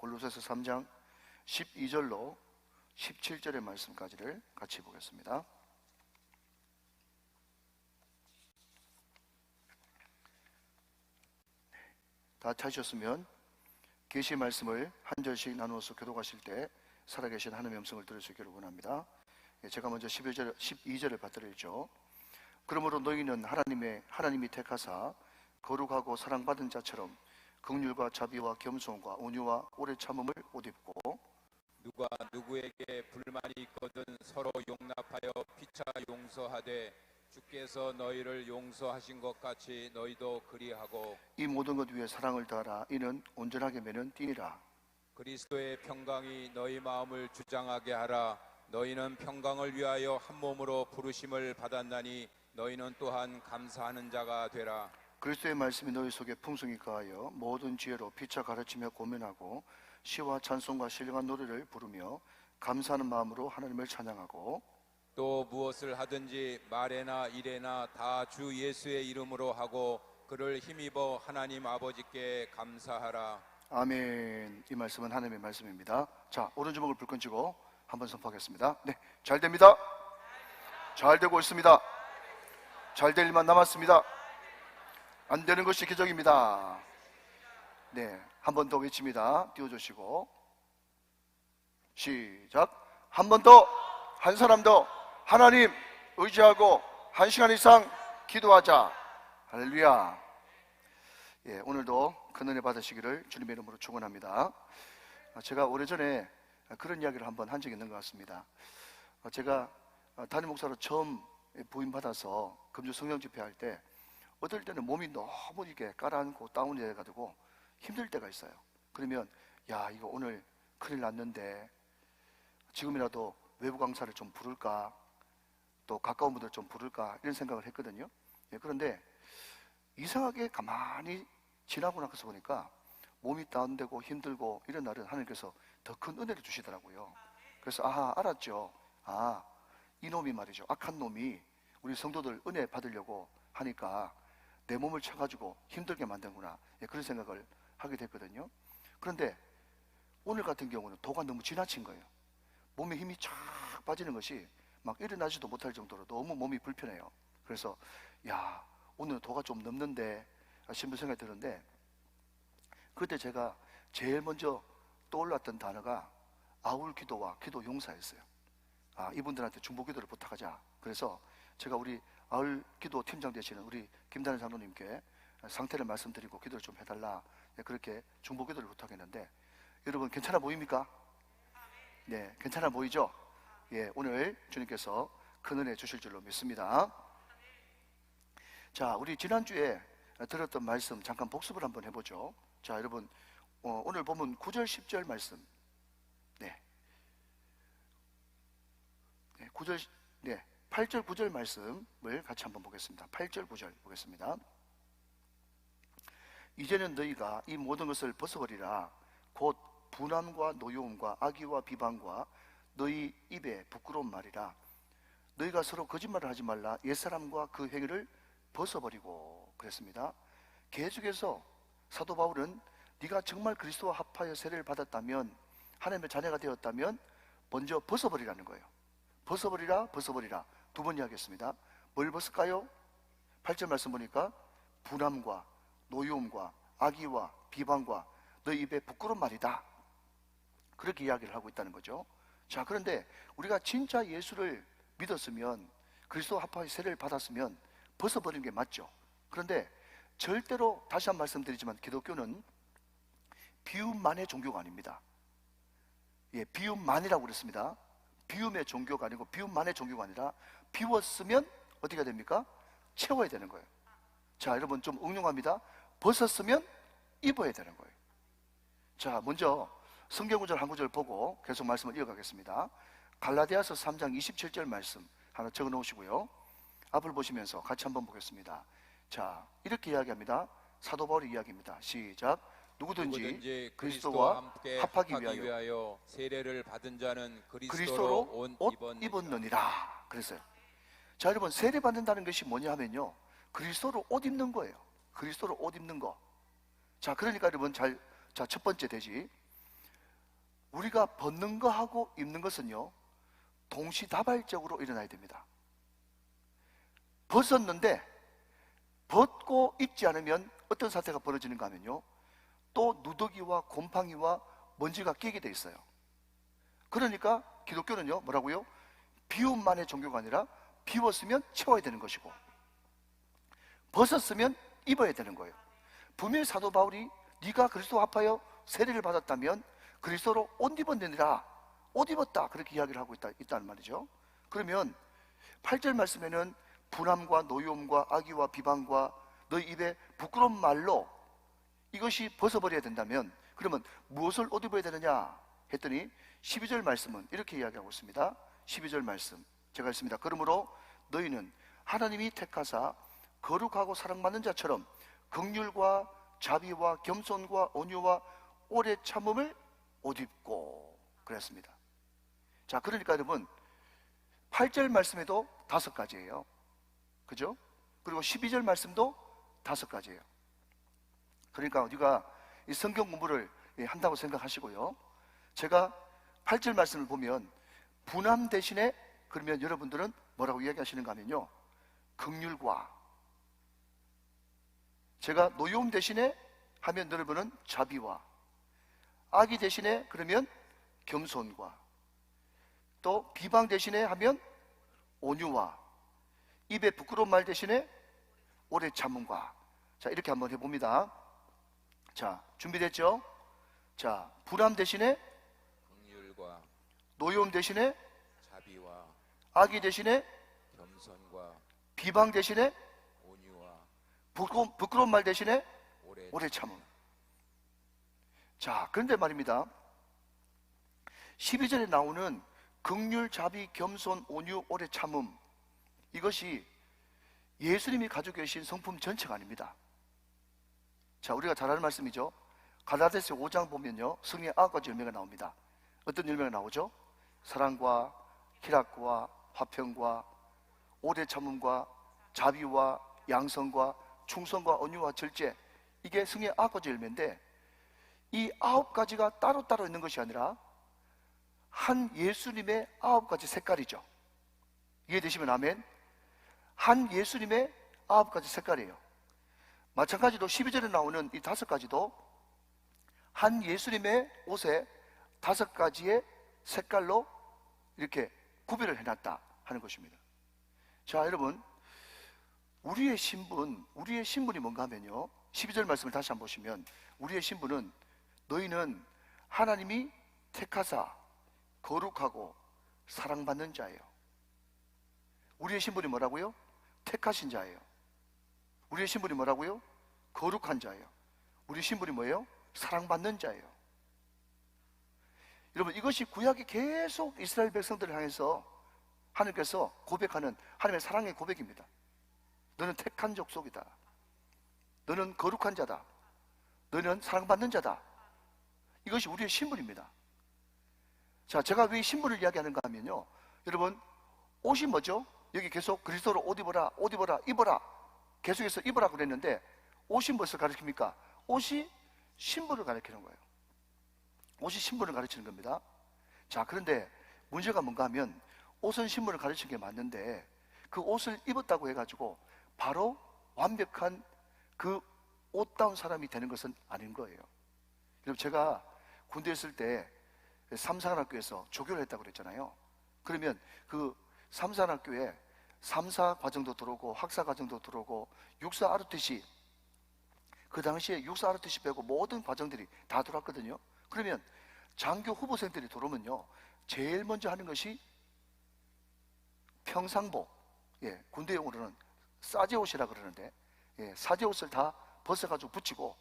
골로새서 3장 12절로 17절의 말씀까지를 같이 보겠습니다. 다 찾으셨으면 계시 말씀을 한 절씩 나누어서 교독하실 때 살아계신 하나님의 음성을 들을 수 있기를 원합니다. 제가 먼저 12절을 받들었죠. 그러므로 너희는 하나님이 택하사 거룩하고 사랑받은 자처럼 긍휼과 자비와 겸손과 온유와 오래 참음을 옷 입고, 누가 누구에게 불만이 있거든 서로 용납하여 피차 용서하되 주께서 너희를 용서하신 것 같이 너희도 그리하고, 이 모든 것 위에 사랑을 더하라. 이는 온전하게 매는 띠니라. 그리스도의 평강이 너희 마음을 주장하게 하라. 너희는 평강을 위하여 한 몸으로 부르심을 받았나니 너희는 또한 감사하는 자가 되라. 그리스도의 말씀이 너희 속에 풍성히 가하여 모든 지혜로 피차 가르치며 고면하고 시와 찬송과 신령한 노래를 부르며 감사하는 마음으로 하나님을 찬양하고, 또 무엇을 하든지 말에나 일에나 다 주 예수의 이름으로 하고 그를 힘입어 하나님 아버지께 감사하라. 아멘. 이 말씀은 하나님의 말씀입니다. 자, 오른주먹을 불끈 쥐고 한번 선포하겠습니다. 네, 잘 됩니다. 잘 되고 있습니다. 잘 될 일만 남았습니다. 안 되는 것이 기적입니다. 네, 한 번 더 외칩니다. 띄워주시고 시작. 한 번 더, 한 사람 더 하나님 의지하고 1시간 이상 기도하자. 할렐루야. 예, 오늘도 큰 은혜 받으시기를 주님의 이름으로 축원합니다. 제가 오래전에 그런 이야기를 한번 한 적이 있는 것 같습니다. 제가 담임 목사로 처음 부임받아서 금주 성령 집회할 때 어떨 때는 몸이 너무 이렇게 가라앉고 다운이 돼가지고 힘들 때가 있어요. 그러면 야, 이거 오늘 큰일 났는데 지금이라도 외부 강사를 좀 부를까, 또 가까운 분들 좀 부를까, 이런 생각을 했거든요. 예, 그런데 이상하게 가만히 지나고 나서 보니까 몸이 다운되고 힘들고 이런 날은 하나님께서 더 큰 은혜를 주시더라고요. 그래서 알았죠. 이놈이 말이죠, 악한 놈이 우리 성도들 은혜 받으려고 하니까 내 몸을 쳐가지고 힘들게 만드는구나. 예, 그런 생각을 하게 됐거든요. 그런데 오늘 같은 경우는 도가 너무 지나친 거예요. 몸에 힘이 쫙 빠지는 것이 막 일어나지도 못할 정도로 너무 몸이 불편해요. 그래서 야, 오늘 도가 좀 넘는데 싶은 생각이 드는데, 그때 제가 제일 먼저 떠올랐던 단어가 아울 기도와 기도 용사였어요. 이분들한테 중보 기도를 부탁하자. 그래서 제가 우리 아울 기도 팀장 되시는 우리 김다른 장로님께 상태를 말씀드리고 기도를 좀 해달라, 그렇게 중보 기도를 부탁했는데, 여러분 괜찮아 보입니까? 네, 괜찮아 보이죠? 예, 오늘 주님께서 큰 은혜 주실 줄로 믿습니다. 자, 우리 지난주에 들었던 말씀 잠깐 복습을 한번 해보죠. 자, 여러분, 오늘 보면 9절 10절 말씀, 8절 9절 말씀을 같이 한번 보겠습니다. 8절 9절 보겠습니다. 이제는 너희가 이 모든 것을 벗어버리라. 곧 분함과 노여움과 악의와 비방과 너희 입에 부끄러운 말이라. 너희가 서로 거짓말을 하지 말라. 옛사람과 그 행위를 벗어버리고. 그랬습니다. 계속해서 사도 바울은 네가 정말 그리스도와 합하여 세례를 받았다면, 하나님의 자녀가 되었다면 먼저 벗어버리라는 거예요. 벗어버리라, 벗어버리라. 두 번 이야기했습니다. 뭘 벗을까요? 8절 말씀 보니까 분함과 노여움과 악의와 비방과 너희 입에 부끄러운 말이다, 그렇게 이야기를 하고 있다는 거죠. 자, 그런데 우리가 진짜 예수를 믿었으면, 그리스도와 합하여 세례를 받았으면 벗어버리는 게 맞죠. 그런데 절대로, 다시 한 번 말씀드리지만, 기독교는 비움만의 종교가 아닙니다. 예, 비움만이라고 그랬습니다. 비움의 종교가 아니고 비움만의 종교가 아니라 비웠으면 어디가 됩니까? 채워야 되는 거예요. 자, 여러분 좀 응용합니다. 벗었으면 입어야 되는 거예요. 자, 먼저 성경 구절 한 구절 보고 계속 말씀을 이어가겠습니다. 갈라디아서 3장 27절 말씀 하나 적어 놓으시고요. 앞을 보시면서 같이 한번 보겠습니다. 자, 이렇게 이야기합니다. 사도 바울의 이야기입니다. 시작. 누구든지 그리스도와 함께 합하기 위하여 세례를 받은 자는 그리스도로 옷 입었느니라 그랬어요. 자, 여러분, 세례 받는다는 것이 뭐냐 하면요, 그리스도로 옷 입는 거예요. 그리스도로 옷 입는 거. 자, 그러니까 여러분 자, 첫 번째 되지. 우리가 벗는 거하고 입는 것은요, 동시다발적으로 일어나야 됩니다. 벗었는데 벗고 입지 않으면 어떤 사태가 벌어지는가 하면요, 또 누더기와 곰팡이와 먼지가 끼게 돼 있어요. 그러니까 기독교는요, 뭐라고요? 비움만의 종교가 아니라 비웠으면 채워야 되는 것이고, 벗었으면 입어야 되는 거예요. 분명히 사도 바울이 네가 그리스도 합하여 세례를 받았다면 그리스도로 옷 입었느니라, 옷 입었다, 그렇게 이야기를 하고 있다는 말이죠. 그러면 8절 말씀에는 분함과 노여움과 악의와 비방과 너희 입에 부끄러운 말로 이것이 벗어버려야 된다면, 그러면 무엇을 옷 입어야 되느냐 했더니 12절 말씀은 이렇게 이야기하고 있습니다. 12절 말씀 제가 읽습니다. 그러므로 너희는 하나님이 택하사 거룩하고 사랑받는 자처럼 긍휼과 자비와 겸손과 온유와 오래 참음을 옷 입고 그랬습니다. 자, 그러니까 여러분 8절 말씀에도 5가지예요. 그죠? 그리고 12절 말씀도 5가지예요. 그러니까 우리가 이 성경 공부를 한다고 생각하시고요, 제가 8절 말씀을 보면 분함 대신에, 그러면 여러분들은 뭐라고 이야기하시는가 하면요, 긍휼과, 제가 노여움 대신에 하면 여러분은 자비와, 악의 대신에 그러면 겸손과, 또 비방 대신에 하면 온유와, 입에 부끄러운 말 대신에 오래 참음과. 자, 이렇게 한번 해봅니다. 자, 준비됐죠? 자, 불함 대신에 긍휼과 노여움 대신에 자비와 악의 대신에 겸손과 비방 대신에 온유와 부끄러운 말 대신에 오래 오래 참음. 자, 그런데 말입니다, 12절에 나오는 긍휼, 자비, 겸손, 온유, 오래 참음, 이것이 예수님이 가지고 계신 성품 전체가 아닙니다. 자, 우리가 잘 아는 말씀이죠. 갈라디아서 5장 보면요, 성령의 9가지 열매가 나옵니다. 어떤 열매가 나오죠? 사랑과 희락과 화평과 오래 참음과 자비와 양성과 충성과 온유와 절제, 이게 성령의 9가지 열매인데, 이 9가지가 따로따로 있는 것이 아니라 한 예수님의 9가지 색깔이죠. 이해되시면 아멘. 한 예수님의 9가지 색깔이에요. 마찬가지로 12절에 나오는 이 5가지도 한 예수님의 옷에 5가지의 색깔로 이렇게 구별을 해놨다 하는 것입니다. 자, 여러분, 우리의 신분이 뭔가 하면요, 12절 말씀을 다시 한번 보시면 우리의 신분은 너희는 하나님이 택하사 거룩하고 사랑받는 자예요. 우리의 신분이 뭐라고요? 택하신 자예요. 우리의 신분이 뭐라고요? 거룩한 자예요. 우리 신분이 뭐예요? 사랑받는 자예요. 여러분, 이것이 구약이 계속 이스라엘 백성들을 향해서 하나님께서 고백하는 하나님의 사랑의 고백입니다. 너는 택한 족속이다. 너는 거룩한 자다. 너는 사랑받는 자다. 이것이 우리의 신분입니다. 자, 제가 왜 신분을 이야기하는가 하면요, 여러분, 옷이 뭐죠? 여기 계속 그리스도로 옷 입어라, 옷 입어라, 입어라, 계속해서 입어라 그랬는데, 옷이 무엇을 가리킵니까? 옷이 신분을 가리키는 거예요. 옷이 신분을 가르치는 겁니다. 자, 그런데 문제가 뭔가 하면 옷은 신분을 가르치는 게 맞는데 그 옷을 입었다고 해가지고 바로 완벽한 그 옷다운 사람이 되는 것은 아닌 거예요. 여러분, 제가 군대에 있을 때 삼사관학교에서 조교를 했다고 그랬잖아요. 그러면 그 삼사관학교에 삼사 과정도 들어오고 학사 과정도 들어오고 육사 ROTC, 그 당시에 육사 ROTC 빼고 모든 과정들이 다 들어왔거든요. 그러면 장교 후보생들이 들어오면요, 제일 먼저 하는 것이 평상복, 군대 용어로는 사제옷이라 그러는데, 사제옷을 다 벗어가지고 붙이고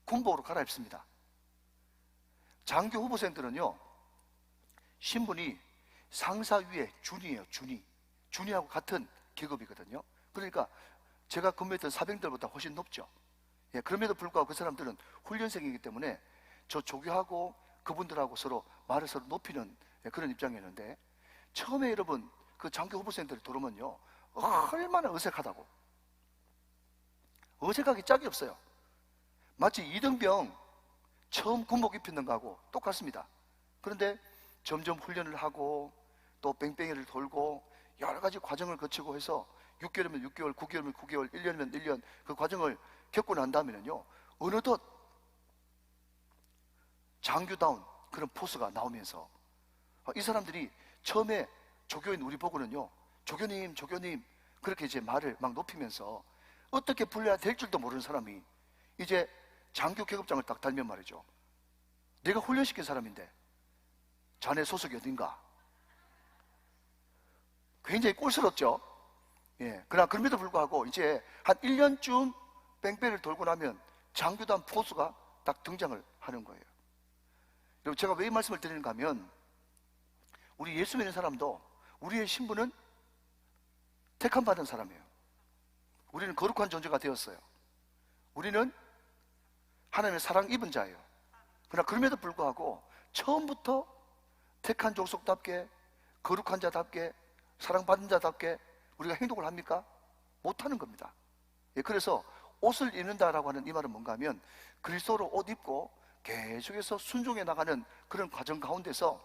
군복으로 갈아입습니다. 장교 후보생들은요, 신분이 상사 위에 준이에요. 준이하고 같은 계급이거든요. 그러니까 제가 근무했던 사병들보다 훨씬 높죠. 그럼에도 불구하고 그 사람들은 훈련생이기 때문에 저 조교하고 그분들하고 서로 말을 서로 높이는 그런 입장이었는데, 처음에 여러분 그 장교 후보생들이 들어오면요, 얼마나 어색하다고. 어색하기 짝이 없어요. 마치 이등병 처음 군복 입히는 거하고 똑같습니다. 그런데 점점 훈련을 하고 또 뺑뺑이를 돌고 여러 가지 과정을 거치고 해서 6개월이면 6개월, 9개월이면 9개월, 1년이면 1년 그 과정을 겪고 난 다음에는요, 어느덧 장교다운 그런 포스가 나오면서 이 사람들이 처음에 조교인 우리 보고는요, 조교님, 조교님 그렇게 이제 말을 막 높이면서 어떻게 불려야 될 줄도 모르는 사람이 이제 장교 계급장을 딱 달면 말이죠, 내가 훈련시킨 사람인데 자네 소속이 어딘가? 굉장히 꼴스럽죠. 예, 그러나 그럼에도 불구하고 이제 한 1년쯤 뺑뺑이를 돌고 나면 장교단 포수가 딱 등장을 하는 거예요. 여러분, 제가 왜 이 말씀을 드리는가 하면, 우리 예수 믿는 사람도 우리의 신분은 택함받은 사람이에요. 우리는 거룩한 존재가 되었어요. 우리는 하나님의 사랑 입은 자예요. 그러나 그럼에도 불구하고 처음부터 택한 족속답게, 거룩한 자답게, 사랑받은 자답게 우리가 행동을 합니까? 못하는 겁니다. 예, 그래서 옷을 입는다라고 하는 이 말은 뭔가 하면, 그리스도로 옷 입고 계속해서 순종해 나가는 그런 과정 가운데서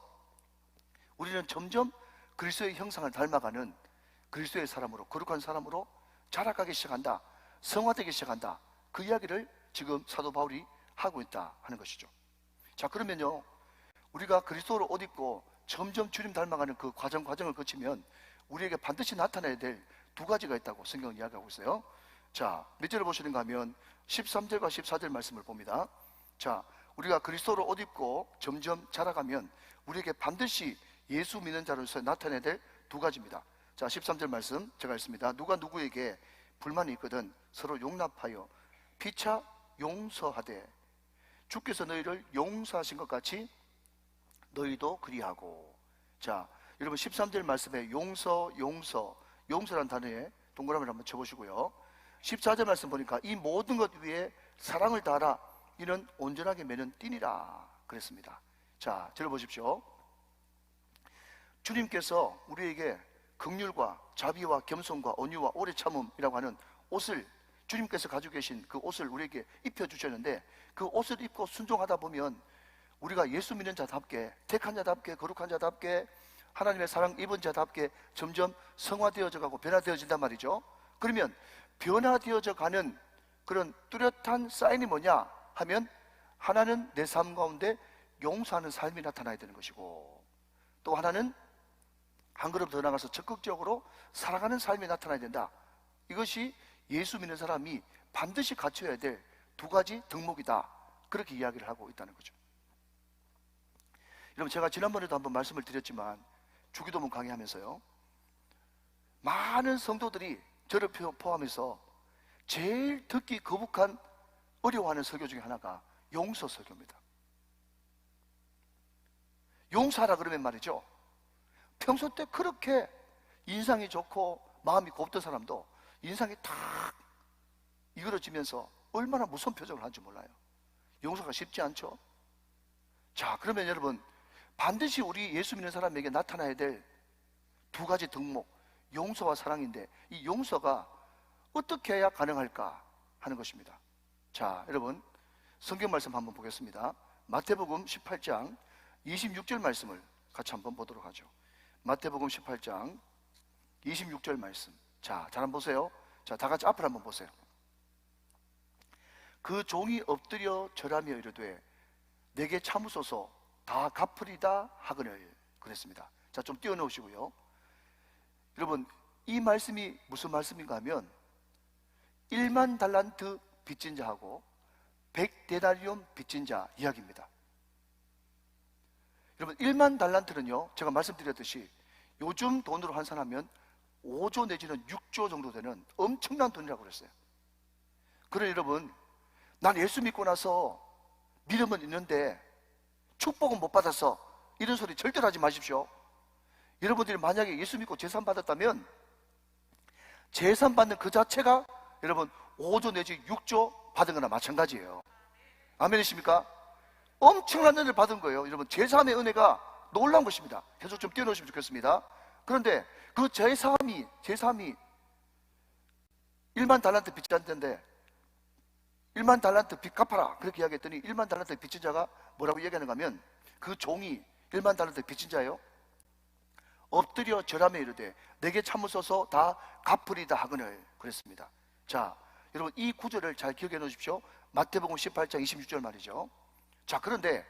우리는 점점 그리스도의 형상을 닮아가는 그리스도의 사람으로, 거룩한 사람으로 자라가기 시작한다, 성화되기 시작한다, 그 이야기를 지금 사도 바울이 하고 있다 하는 것이죠. 자, 그러면요, 우리가 그리스도로 옷 입고 점점 주님 닮아가는 그 과정을 거치면 우리에게 반드시 나타나야 될 두 가지가 있다고 성경은 이야기하고 있어요. 자, 몇 절을 보시는가 하면 13절과 14절 말씀을 봅니다. 자, 우리가 그리스도로 옷 입고 점점 자라가면 우리에게 반드시 예수 믿는 자로서 나타나야 될 두 가지입니다. 자, 13절 말씀 제가 읽습니다. 누가 누구에게 불만이 있거든 서로 용납하여 피차 용서하되 주께서 너희를 용서하신 것 같이 너희도 그리하고. 자, 여러분 13절 말씀에 용서라는 단어에 동그라미를 한번 쳐보시고요. 14절 말씀 보니까 이 모든 것 위에 사랑을 다하라 이는 온전하게 매는 띠니라 그랬습니다. 자, 들어보십시오. 주님께서 우리에게 긍휼과 자비와 겸손과 온유와 오래 참음이라고 하는 옷을, 주님께서 가지고 계신 그 옷을 우리에게 입혀주셨는데, 그 옷을 입고 순종하다 보면 우리가 예수 믿는 자답게, 택한 자답게, 거룩한 자답게, 하나님의 사랑 입은 자답게 점점 성화되어져 가고 변화되어진단 말이죠. 그러면 변화되어져 가는 그런 뚜렷한 사인이 뭐냐 하면, 하나는 내 삶 가운데 용서하는 삶이 나타나야 되는 것이고, 또 하나는 한 걸음 더 나가서 적극적으로 살아가는 삶이 나타나야 된다. 이것이 예수 믿는 사람이 반드시 갖춰야 될 두 가지 덕목이다, 그렇게 이야기를 하고 있다는 거죠. 여러분, 제가 지난번에도 한번 말씀을 드렸지만 주기도문 강의하면서요, 많은 성도들이 저를 포함해서 제일 듣기 거북한, 어려워하는 설교 중에 하나가 용서 설교입니다. 용서하라 그러면 말이죠, 평소 때 그렇게 인상이 좋고 마음이 곱던 사람도 인상이 탁 이그러지면서 얼마나 무서운 표정을 하는지 몰라요. 용서가 쉽지 않죠. 자, 그러면 여러분, 반드시 우리 예수 믿는 사람에게 나타나야 될 두 가지 덕목, 용서와 사랑인데, 이 용서가 어떻게 해야 가능할까 하는 것입니다. 자, 여러분, 성경 말씀 한번 보겠습니다. 마태복음 18장 26절 말씀을 같이 한번 보도록 하죠. 마태복음 18장 26절 말씀. 자, 잘 한번 보세요. 자, 다 같이 앞을 한번 보세요. 그 종이 엎드려 절하며 이르되 내게 참으소서 다 갚으리다 하거늘 그랬습니다. 자, 좀 띄워놓으시고요. 여러분, 이 말씀이 무슨 말씀인가 하면 1만 달란트 빚진 자하고 100데나리온 빚진 자 이야기입니다. 여러분, 1만 달란트는요, 제가 말씀드렸듯이 요즘 돈으로 환산하면 5조 내지는 6조 정도 되는 엄청난 돈이라고 그랬어요. 그러나 여러분, 난 예수 믿고 나서 믿음은 있는데 축복은 못 받았어, 이런 소리 절대로 하지 마십시오. 여러분들이 만약에 예수 믿고 재산 받았다면 재산 받는 그 자체가 여러분 5조 내지 6조 받은 거나 마찬가지예요. 아멘이십니까? 엄청난 은혜를 받은 거예요. 여러분, 제3의 은혜가 놀라운 것입니다. 계속 좀 띄워놓으시면 좋겠습니다. 그런데 그 제3이 1만 달란트 빚졌는데 1만 달란트 빚 갚아라 그렇게 이야기했더니 1만 달란트 빚진 자가 뭐라고 얘기하는가 하면, 그 종이 1만 달란트 빚진 자요, 엎드려 절하며 이르되 내게 참으소서 다 갚으리다 하거늘 그랬습니다. 자, 여러분 이 구절을 잘 기억해 놓으십시오. 마태복음 18장 26절 말이죠. 자, 그런데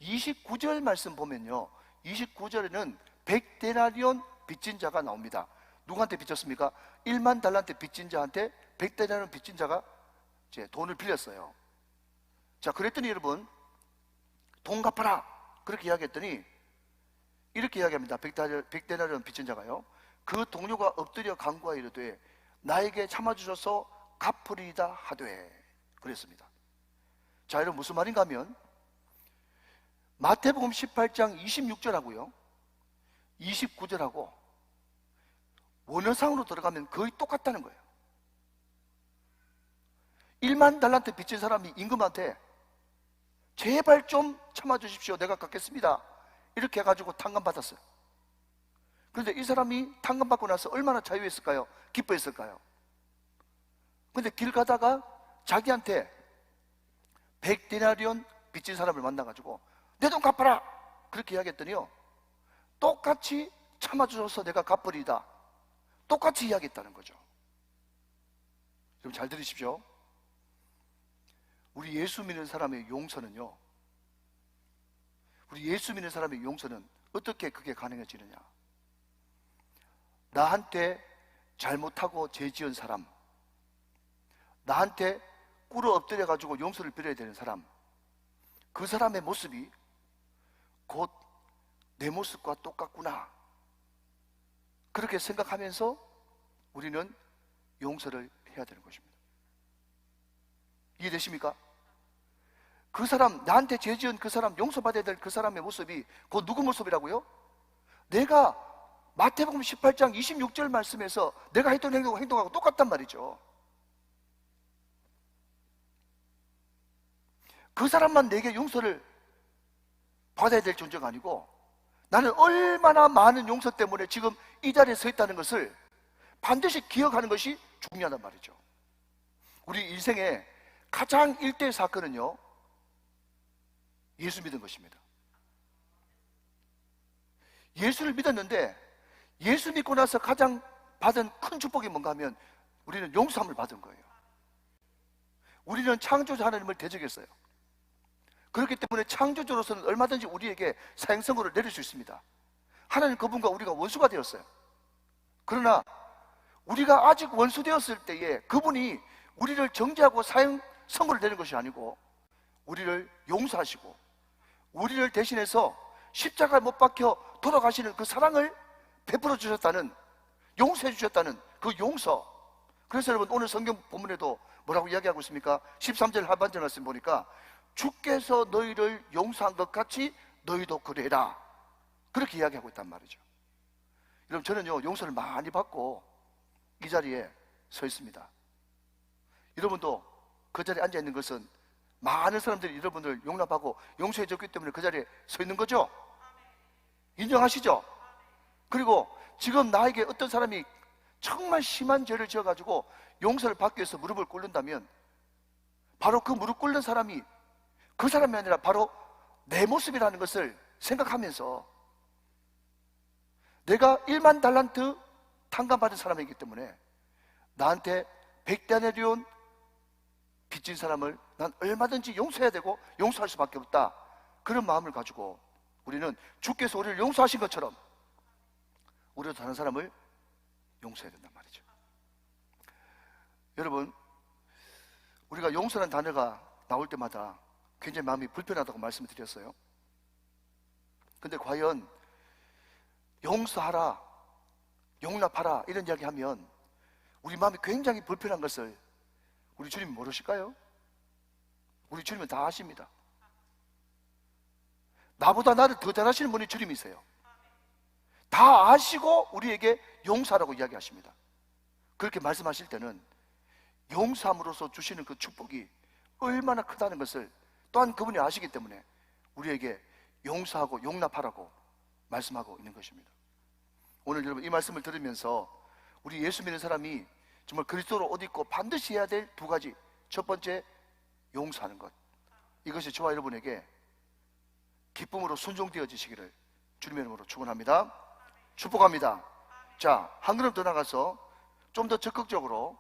29절 말씀 보면요, 29절에는 100데나리온 빚진 자가 나옵니다. 누구한테 빚졌습니까? 1만 달란트 빚진 자한테 100데나리온 빚진 자가 이제 돈을 빌렸어요. 자, 그랬더니 여러분 돈 갚아라 그렇게 이야기했더니 이렇게 이야기합니다. 100데나리온 빚진 자가요, 그 동료가 엎드려 간구하여 이르되 나에게 참아주셔서 갚으리이다 하되 그랬습니다. 자, 여러분 무슨 말인가 하면 마태복음 18장 26절하고요 29절하고 원어상으로 들어가면 거의 똑같다는 거예요. 1만 달란트 빚진 사람이 임금한테 제발 좀 참아주십시오, 내가 갚겠습니다 이렇게 해가지고 탕감 받았어요. 그런데 이 사람이 탕감 받고 나서 얼마나 자유했을까요? 기뻐했을까요? 근데 길 가다가 자기한테 100데나리온 빚진 사람을 만나가지고 내 돈 갚아라 그렇게 이야기했더니요, 똑같이 참아주셔서 내가 갚으리다 똑같이 이야기했다는 거죠. 여러분 잘 들으십시오. 우리 예수 믿는 사람의 용서는요, 우리 예수 믿는 사람의 용서는 어떻게 그게 가능해지느냐? 나한테 잘못하고 죄 지은 사람, 나한테 꿇어 엎드려 가지고 용서를 빌어야 되는 사람, 그 사람의 모습이 곧 내 모습과 똑같구나 그렇게 생각하면서 우리는 용서를 해야 되는 것입니다. 이해되십니까? 그 사람, 나한테 죄 지은 그 사람, 용서받아야 될 그 사람의 모습이 곧 누구 모습이라고요? 내가 마태복음 18장 26절 말씀에서 내가 했던 행동하고 똑같단 말이죠. 그 사람만 내게 용서를 받아야 될 존재가 아니고 나는 얼마나 많은 용서 때문에 지금 이 자리에 서 있다는 것을 반드시 기억하는 것이 중요하단 말이죠. 우리 인생의 가장 일대 사건은요, 예수 믿은 것입니다. 예수를 믿었는데 예수 믿고 나서 가장 받은 큰 축복이 뭔가 하면 우리는 용서함을 받은 거예요. 우리는 창조자 하나님을 대적했어요. 그렇기 때문에 창조주로서는 얼마든지 우리에게 사형선고를 내릴 수 있습니다. 하나님 그분과 우리가 원수가 되었어요. 그러나 우리가 아직 원수 되었을 때에 그분이 우리를 정죄하고 사형선고를 내는 것이 아니고 우리를 용서하시고 우리를 대신해서 십자가에 못 박혀 돌아가시는 그 사랑을 베풀어 주셨다는, 용서해 주셨다는 그 용서. 그래서 여러분 오늘 성경 본문에도 뭐라고 이야기하고 있습니까? 13절 하반절 말씀 보니까 주께서 너희를 용서한 것 같이 너희도 그래라 그렇게 이야기하고 있단 말이죠. 여러분 저는요 용서를 많이 받고 이 자리에 서 있습니다. 여러분도 그 자리에 앉아 있는 것은 많은 사람들이 여러분을 용납하고 용서해 줬기 때문에 그 자리에 서 있는 거죠. 인정하시죠? 그리고 지금 나에게 어떤 사람이 정말 심한 죄를 지어가지고 용서를 받기 위해서 무릎을 꿇는다면 바로 그 무릎 꿇는 사람이 그 사람이 아니라 바로 내 모습이라는 것을 생각하면서 내가 1만 달란트 탕감받은 사람이기 때문에 나한테 100데나리온 빚진 사람을 난 얼마든지 용서해야 되고 용서할 수밖에 없다, 그런 마음을 가지고 우리는 주께서 우리를 용서하신 것처럼 우리도 다른 사람을 용서해야 된단 말이죠. 여러분 우리가 용서라는 단어가 나올 때마다 굉장히 마음이 불편하다고 말씀을 드렸어요. 근데 과연 용서하라, 용납하라 이런 이야기 하면 우리 마음이 굉장히 불편한 것을 우리 주님이 모르실까요? 우리 주님은 다 아십니다. 나보다 나를 더 잘 아시는 분이 주님이세요. 다 아시고 우리에게 용서하라고 이야기하십니다. 그렇게 말씀하실 때는 용서함으로써 주시는 그 축복이 얼마나 크다는 것을 또한 그분이 아시기 때문에 우리에게 용서하고 용납하라고 말씀하고 있는 것입니다. 오늘 여러분 이 말씀을 들으면서 우리 예수 믿는 사람이 정말 그리스도로 옷 입고 반드시 해야 될 두 가지, 첫 번째 용서하는 것, 이것이 저와 여러분에게 기쁨으로 순종되어지시기를 주님의 이름으로 축원합니다. 축복합니다. 자, 한 걸음 더 나가서 좀 더 적극적으로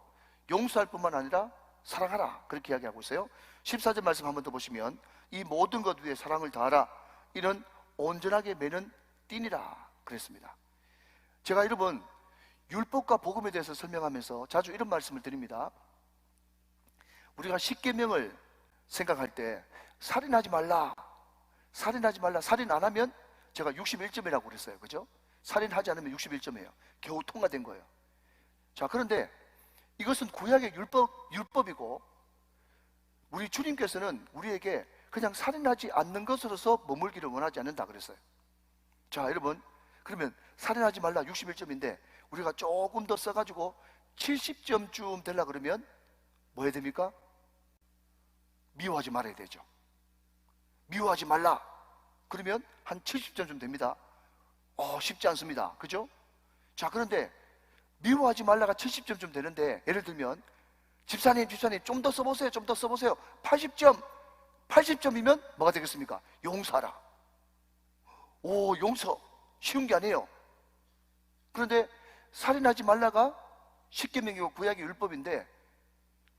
용서할 뿐만 아니라 사랑하라, 그렇게 이야기하고 있어요. 14절 말씀 한번 더 보시면, 이 모든 것 위에 사랑을 다하라, 이는 온전하게 매는 띠니라 그랬습니다. 제가 여러분 율법과 복음에 대해서 설명하면서 자주 이런 말씀을 드립니다. 우리가 십계명을 생각할 때 살인하지 말라, 살인하지 말라, 살인 안 하면 제가 61점이라고 그랬어요. 그죠? 살인하지 않으면 61점이에요. 겨우 통과된 거예요. 자, 그런데 이것은 구약의 율법이고, 우리 주님께서는 우리에게 그냥 살인하지 않는 것으로서 머물기를 원하지 않는다 그랬어요. 자, 여러분, 그러면 살인하지 말라 61점인데 우리가 조금 더 써가지고 70점쯤 되려 그러면 뭐 해야 됩니까? 미워하지 말아야 되죠. 미워하지 말라 그러면 한 70점쯤 됩니다. 쉽지 않습니다. 그죠? 자, 그런데 미워하지 말라가 70점쯤 되는데, 예를 들면 집사님 좀 더 써보세요, 좀 더 써보세요. 80점이면 뭐가 되겠습니까? 용서하라. 오, 용서 쉬운 게 아니에요. 그런데 살인하지 말라가 십계명이고 구약의 율법인데,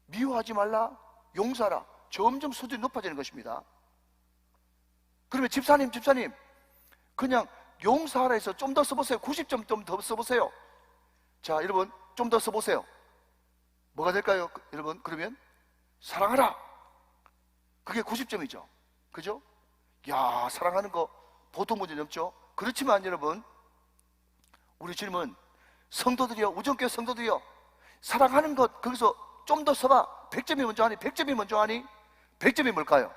미워하지 말라, 용서하라, 점점 수준이 높아지는 것입니다. 그러면 집사님 그냥 용서하라 해서 좀 더 써보세요. 90점 좀 더 써보세요. 자, 여러분 좀 더 써보세요. 뭐가 될까요? 여러분, 그러면 사랑하라, 그게 90점이죠. 그죠? 야, 사랑하는 거 보통 문제 넘죠? 그렇지만 여러분, 우리 주님은 성도들이여, 우정교회 성도들이여, 사랑하는 것 거기서 좀 더 써봐. 100점이 먼저 하니? 100점이 먼저 하니? 100점이 뭘까요?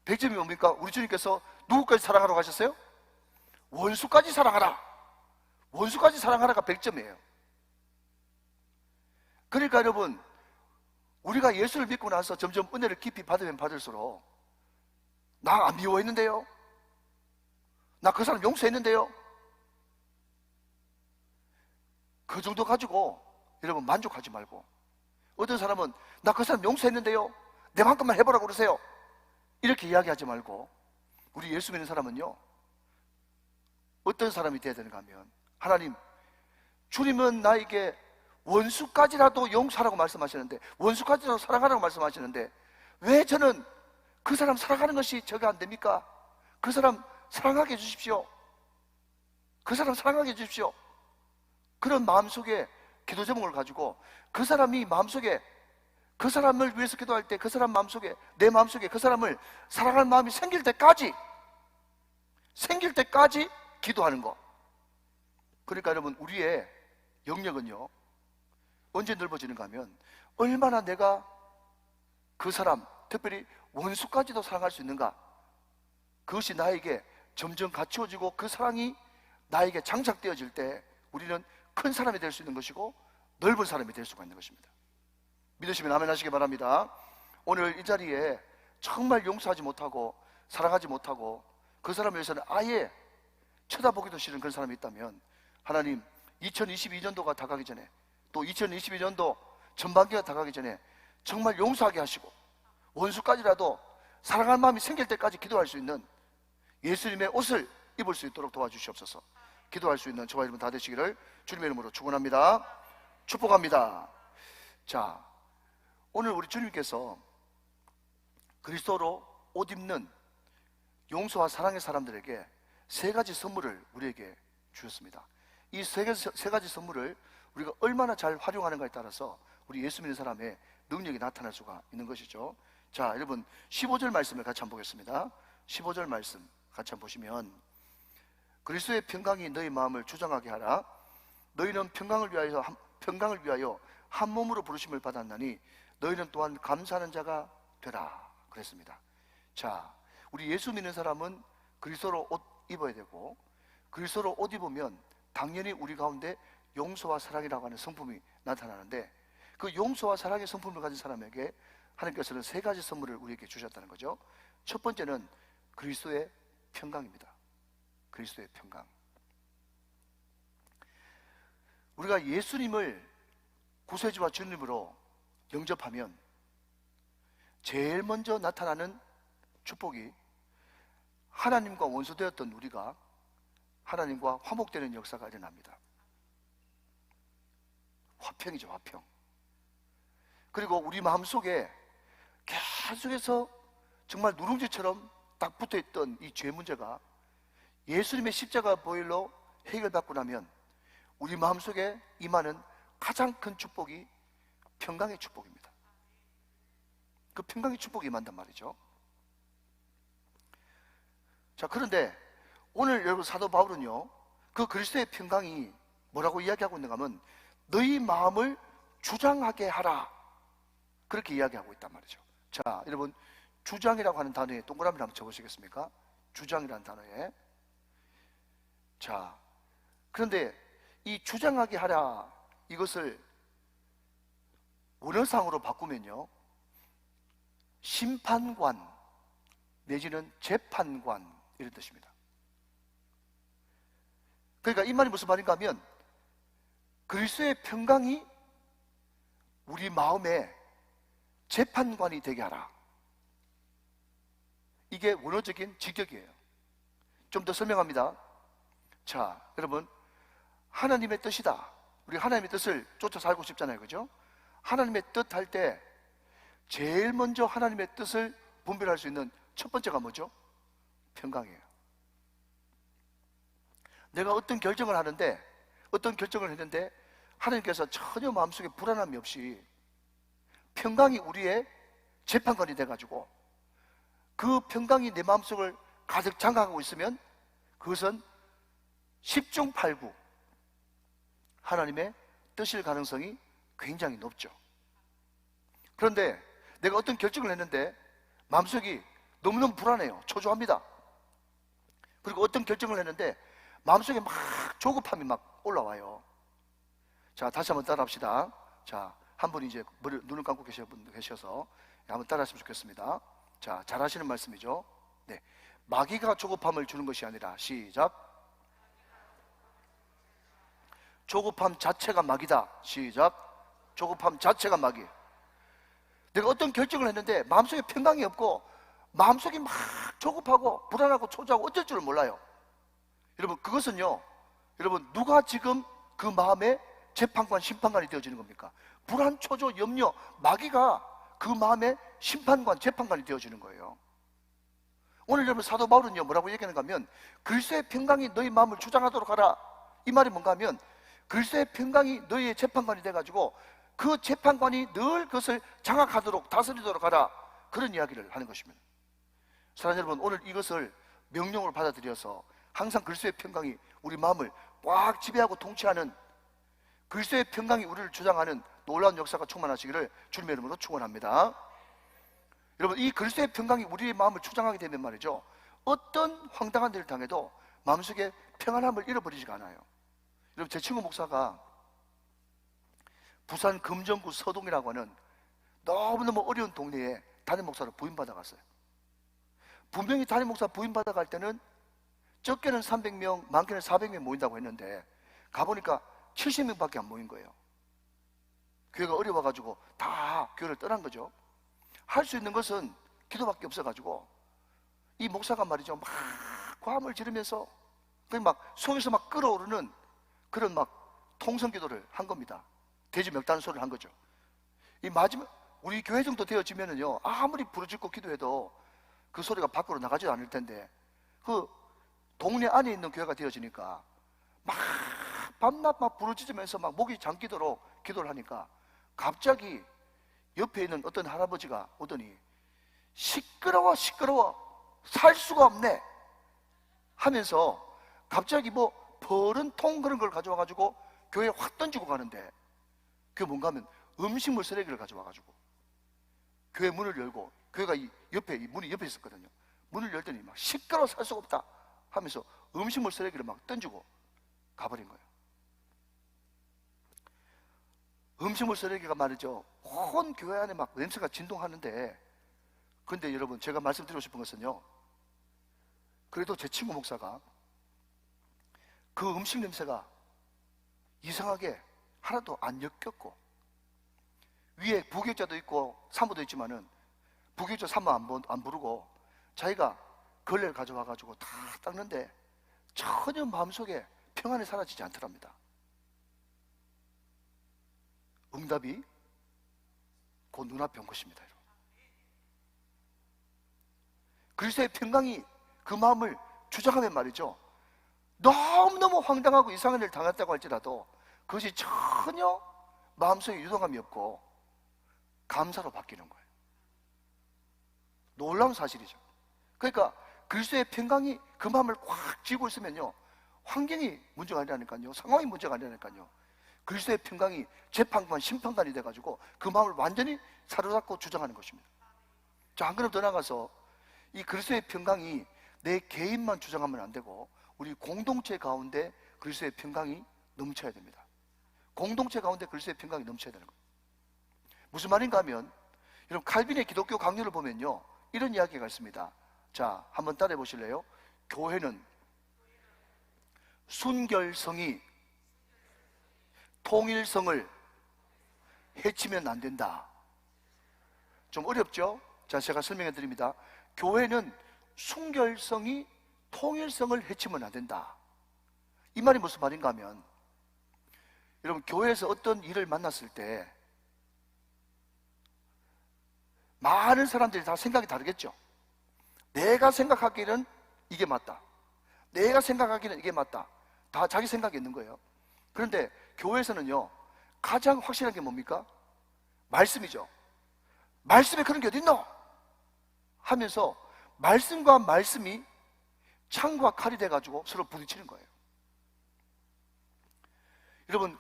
100점이 뭡니까? 우리 주님께서 누구까지 사랑하라고 하셨어요? 원수까지 사랑하라. 원수까지 사랑하라가 100점이에요. 그러니까 여러분, 우리가 예수를 믿고 나서 점점 은혜를 깊이 받으면 받을수록, 나 안 미워했는데요, 나 그 사람 용서했는데요, 그 정도 가지고 여러분 만족하지 말고, 어떤 사람은 나 그 사람 용서했는데요, 내만큼만 해보라고 그러세요, 이렇게 이야기하지 말고, 우리 예수 믿는 사람은요, 어떤 사람이 되어야 되는가 하면, 하나님, 주님은 나에게 원수까지라도 용서하라고 말씀하시는데, 원수까지라도 사랑하라고 말씀하시는데, 왜 저는 그 사람 사랑하는 것이 저게 안 됩니까? 그 사람 사랑하게 해주십시오. 그 사람 사랑하게 해주십시오. 그런 마음속에 기도 제목을 가지고, 그 사람이 마음속에, 그 사람을 위해서 기도할 때 그 사람 마음속에, 내 마음속에 그 사람을 사랑할 마음이 생길 때까지 기도하는 거. 그러니까 여러분, 우리의 영역은요, 언제 넓어지는가 하면, 얼마나 내가 그 사람, 특별히 원수까지도 사랑할 수 있는가, 그것이 나에게 점점 갖추어지고 그 사랑이 나에게 장착되어질 때 우리는 큰 사람이 될 수 있는 것이고 넓은 사람이 될 수가 있는 것입니다. 믿으시면 아멘 하시기 바랍니다. 오늘 이 자리에 정말 용서하지 못하고 사랑하지 못하고 그 사람을 위해서는 아예 쳐다보기도 싫은 그런 사람이 있다면, 하나님, 2022년도가 다가기 전에, 또 2022년도 전반기가 다가기 전에 정말 용서하게 하시고 원수까지라도 사랑할 마음이 생길 때까지 기도할 수 있는 예수님의 옷을 입을 수 있도록 도와주시옵소서. 기도할 수 있는 저와 여러분 다 되시기를 주님의 이름으로 축원합니다. 축복합니다. 자, 오늘 우리 주님께서 그리스도로 옷 입는 용서와 사랑의 사람들에게 세 가지 선물을 우리에게 주셨습니다. 이 세 가지 선물을 우리가 얼마나 잘 활용하는가에 따라서 우리 예수 믿는 사람의 능력이 나타날 수가 있는 것이죠. 자, 여러분 15절 말씀을 같이 한번 보겠습니다. 15절 말씀 같이 한번 보시면, 그리스도의 평강이 너희 마음을 주장하게 하라. 너희는 평강을 위하여 한 몸으로 부르심을 받았나니 너희는 또한 감사하는 자가 되라 그랬습니다. 자, 우리 예수 믿는 사람은 그리스도로 옷 입어야 되고, 그리스도로 옷 입으면 당연히 우리 가운데 용서와 사랑이라고 하는 성품이 나타나는데, 그 용서와 사랑의 성품을 가진 사람에게 하나님께서는 세 가지 선물을 우리에게 주셨다는 거죠. 첫 번째는 그리스도의 평강입니다. 그리스도의 평강. 우리가 예수님을 구세주와 주님으로 영접하면 제일 먼저 나타나는 축복이 하나님과 원수되었던 우리가 하나님과 화목되는 역사가 일어납니다. 화평이죠, 화평. 그리고 우리 마음속에 계속해서 정말 누룽지처럼 딱 붙어있던 이 죄 문제가 예수님의 십자가 보혈로 해결받고 나면 우리 마음속에 임하는 가장 큰 축복이 평강의 축복입니다. 그 평강의 축복이 임한단 말이죠. 자, 그런데 오늘 여러분 사도 바울은요, 그 그리스도의 평강이 뭐라고 이야기하고 있는가 하면 너희 마음을 주장하게 하라, 그렇게 이야기하고 있단 말이죠. 자, 여러분, 주장이라고 하는 단어에 동그라미를 한번 쳐보시겠습니까? 주장이라는 단어에. 자, 그런데 이 주장하게 하라, 이것을 원어상으로 바꾸면요, 심판관 내지는 재판관, 이런 뜻입니다. 그러니까 이 말이 무슨 말인가 하면 그리스도의 평강이 우리 마음에 재판관이 되게 하라, 이게 원어적인 직역이에요. 좀 더 설명합니다. 자, 여러분, 하나님의 뜻이다. 우리 하나님의 뜻을 쫓아 살고 싶잖아요, 그죠? 하나님의 뜻 할 때 제일 먼저 하나님의 뜻을 분별할 수 있는 첫 번째가 뭐죠? 평강이에요. 내가 어떤 결정을 하는데, 어떤 결정을 했는데 하나님께서 전혀 마음속에 불안함이 없이 평강이 우리의 재판관이 돼가지고 그 평강이 내 마음속을 가득 장악하고 있으면 그것은 10중 8구 하나님의 뜻일 가능성이 굉장히 높죠. 그런데 내가 어떤 결정을 했는데 마음속이 너무너무 불안해요. 초조합니다. 그리고 어떤 결정을 했는데 마음속에 막 조급함이 막 올라와요. 자, 다시 한번 따라 합시다. 자, 한 분이 이제 눈을 감고 계신 분 계셔서 한번 따라 하시면 좋겠습니다. 자, 잘 하시는 말씀이죠. 네, 마귀가 조급함을 주는 것이 아니라, 시작, 조급함 자체가 마귀다. 시작, 조급함 자체가 마귀. 내가 어떤 결정을 했는데 마음속에 평강이 없고 마음속이 막 조급하고 불안하고 초조하고 어쩔 줄을 몰라요. 여러분, 그것은요, 여러분, 누가 지금 그 마음에 재판관, 심판관이 되어지는 겁니까? 불안, 초조, 염려, 마귀가 그 마음에 심판관, 재판관이 되어지는 거예요. 오늘 여러분 사도 바울은요, 뭐라고 얘기하는가 하면 그리스도의 평강이 너희 마음을 주장하도록 하라. 이 말이 뭔가 하면 그리스도의 평강이 너희의 재판관이 돼가지고 그 재판관이 늘 그것을 장악하도록, 다스리도록 하라, 그런 이야기를 하는 것입니다. 사랑하는 여러분, 오늘 이것을 명령으로 받아들여서 항상 그리스도의 평강이 우리 마음을 꽉 지배하고 통치하는, 그리스도의 평강이 우리를 주장하는 놀라운 역사가 충만하시기를 주님의 이름으로 축원합니다. 여러분, 이 그리스도의 평강이 우리의 마음을 주장하게 되면 말이죠, 어떤 황당한 일을 당해도 마음속에 평안함을 잃어버리지가 않아요. 여러분, 제 친구 목사가 부산 금정구 서동이라고 하는 너무너무 어려운 동네에 담임 목사로 부임받아 갔어요. 분명히 담임 목사 부임받아 갈 때는 적게는 300명, 많게는 400명 모인다고 했는데 가보니까 70명밖에 안 모인 거예요. 교회가 어려워가지고 다 교회를 떠난 거죠. 할 수 있는 것은 기도밖에 없어가지고 이 목사가 말이죠, 막 고함을 지르면서 그냥 막 속에서 막 끓어오르는 그런 막 통성기도를 한 겁니다. 돼지 멱단소리를 한 거죠. 이 마지막 우리 교회 정도 되어지면은요, 아무리 부르짖고 기도해도 그 소리가 밖으로 나가지 않을 텐데 그 동네 안에 있는 교회가 되어지니까 막 밤낮 막 부르짖으면서 막 목이 잠기도록 기도를 하니까 갑자기 옆에 있는 어떤 할아버지가 오더니 시끄러워 살 수가 없네 하면서 갑자기 뭐 버른 통 그런 걸 가져와 가지고 교회에 확 던지고 가는데, 그게 뭔가 하면 음식물 쓰레기를 가져와 가지고 교회 문을 열고, 교회가 이 옆에, 이 문이 옆에 있었거든요. 문을 열더니 막 시끄러워 살 수가 없다 하면서 음식물 쓰레기를 막 던지고 가버린 거예요. 음식물 쓰레기가 말이죠, 온 교회 안에 막 냄새가 진동하는데, 근데 여러분, 제가 말씀드리고 싶은 것은요, 그래도 제 친구 목사가 그 음식 냄새가 이상하게 하나도 안 엮였고, 위에 부교육자도 있고 사모도 있지만은 부교육자 사모 안 부르고 자기가 걸레를 가져와가지고 다 닦는데 전혀 마음속에 평안이 사라지지 않더랍니다. 응답이 곧 눈앞에 온 것입니다. 그리스도의 평강이 그 마음을 주장하면 말이죠, 너무너무 황당하고 이상한 일을 당했다고 할지라도 그것이 전혀 마음속에 유동감이 없고 감사로 바뀌는 거예요. 놀라운 사실이죠. 그러니까 그리스도의 평강이 그 마음을 꽉 쥐고 있으면요, 환경이 문제가 아니라니까요, 상황이 문제가 아니라니까요, 그리스도의 평강이 재판관, 심판관이 돼가지고 그 마음을 완전히 사로잡고 주장하는 것입니다. 자, 한 걸음 더 나가서 이 그리스도의 평강이 내 개인만 주장하면 안 되고 우리 공동체 가운데 그리스도의 평강이 넘쳐야 됩니다. 공동체 가운데 그리스도의 평강이 넘쳐야 되는 거예요. 무슨 말인가 하면, 여러분 칼빈의 기독교 강요를 보면요, 이런 이야기가 있습니다. 자, 한번 따라해 보실래요? 교회는 순결성이 통일성을 해치면 안 된다. 좀 어렵죠? 자, 제가 설명해 드립니다. 교회는 순결성이 통일성을 해치면 안 된다. 이 말이 무슨 말인가 하면, 여러분 교회에서 어떤 일을 만났을 때 많은 사람들이 다 생각이 다르겠죠. 내가 생각하기에는 이게 맞다, 내가 생각하기에는 이게 맞다, 다 자기 생각이 있는 거예요. 그런데 교회에서는요, 가장 확실한 게 뭡니까? 말씀이죠. 말씀에 그런 게 어딨노? 하면서 말씀과 말씀이 창과 칼이 돼가지고 서로 부딪히는 거예요. 여러분,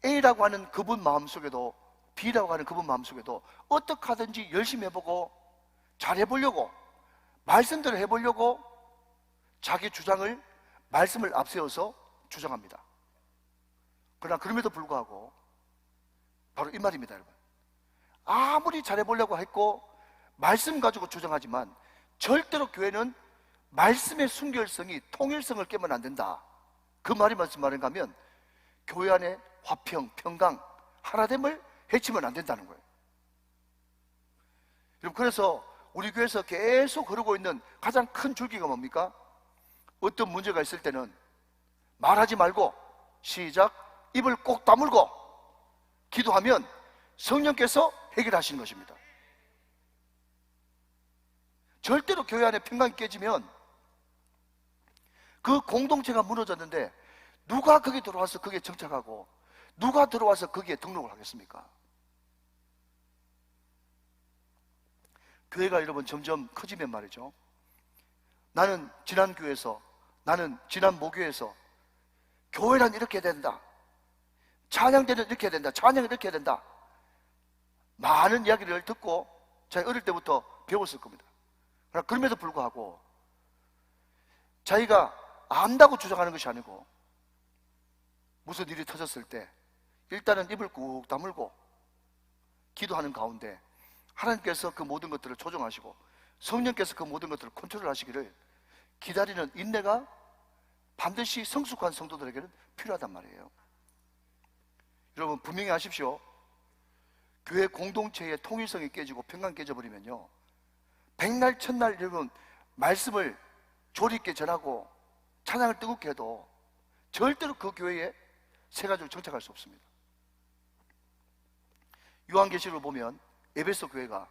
A라고 하는 그분 마음속에도, B라고 하는 그분 마음속에도 어떻게 하든지 열심히 해보고 잘해보려고, 말씀대로 해보려고 자기 주장을, 말씀을 앞세워서 주장합니다. 그러나 그럼에도 불구하고 바로 이 말입니다, 여러분. 아무리 잘해보려고 했고 말씀 가지고 주장하지만 절대로 교회는 말씀의 순결성이 통일성을 깨면 안 된다. 그 말이 무슨 말인가 하면, 교회 안에 화평, 평강, 하나됨을 해치면 안 된다는 거예요. 여러분, 그래서 우리 교회에서 계속 흐르고 있는 가장 큰 줄기가 뭡니까? 어떤 문제가 있을 때는 말하지 말고, 시작, 입을 꼭 다물고 기도하면 성령께서 해결하시는 것입니다. 절대로 교회 안에 평강이 깨지면 그 공동체가 무너졌는데 누가 거기 들어와서 거기에 정착하고 누가 들어와서 거기에 등록을 하겠습니까? 교회가 여러분 점점 커지면 말이죠, 나는 지난 교회에서, 나는 지난 모교에서 교회란 이렇게 해야 된다, 찬양대는 이렇게 해야 된다, 찬양은 이렇게 해야 된다, 많은 이야기를 듣고 자기 어릴 때부터 배웠을 겁니다. 그러나 그럼에도 불구하고 자기가 안다고 주장하는 것이 아니고, 무슨 일이 터졌을 때 일단은 입을 꾹 다물고 기도하는 가운데 하나님께서 그 모든 것들을 조정하시고 성령께서 그 모든 것들을 컨트롤하시기를 기다리는 인내가 반드시 성숙한 성도들에게는 필요하단 말이에요. 여러분 분명히 아십시오. 교회 공동체의 통일성이 깨지고 평강이 깨져버리면요, 백날 첫날 여러분 말씀을 조리 있게 전하고 찬양을 뜨겁게 해도 절대로 그 교회에 새 가지고 정착할 수 없습니다. 요한계시록을 보면 에베소 교회가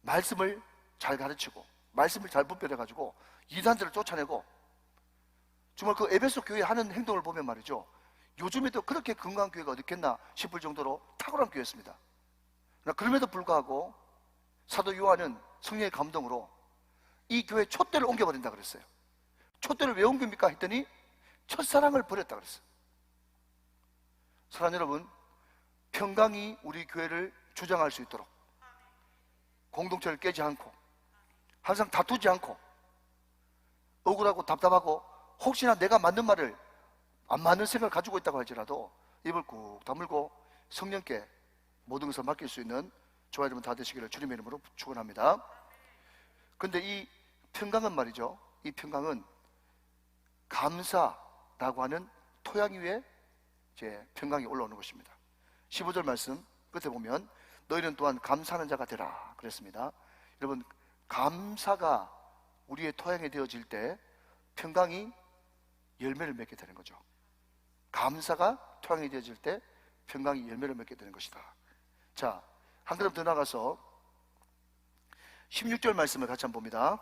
말씀을 잘 가르치고 말씀을 잘 분별해가지고 이단들을 쫓아내고, 정말 그 에베소 교회 하는 행동을 보면 말이죠, 요즘에도 그렇게 건강한 교회가 어디 있겠나 싶을 정도로 탁월한 교회였습니다. 그러나 그럼에도 불구하고 사도 요한은 성령의 감동으로 이 교회 촛대를 옮겨버린다 그랬어요. 촛대를 왜 옮깁니까 했더니 첫사랑을 버렸다 그랬어요. 사랑하는 여러분, 평강이 우리 교회를 주장할 수 있도록, 공동체를 깨지 않고 항상 다투지 않고 억울하고 답답하고 혹시나 내가 맞는 말을 안 맞는 생각을 가지고 있다고 할지라도 입을 꾹 다물고 성령께 모든 것을 맡길 수 있는 저와 여러분 다 되시기를 주님의 이름으로 축원합니다. 그런데 이 평강은 말이죠, 이 평강은 감사라고 하는 토양 위에 이제 평강이 올라오는 것입니다. 15절 말씀 끝에 보면 너희는 또한 감사하는 자가 되라 그랬습니다. 여러분 감사가 우리의 토양이 되어질 때 평강이 열매를 맺게 되는 거죠. 감사가 토양이 되어질 때 평강이 열매를 맺게 되는 것이다. 자, 한 걸음 더 나가서 16절 말씀을 같이 한번 봅니다.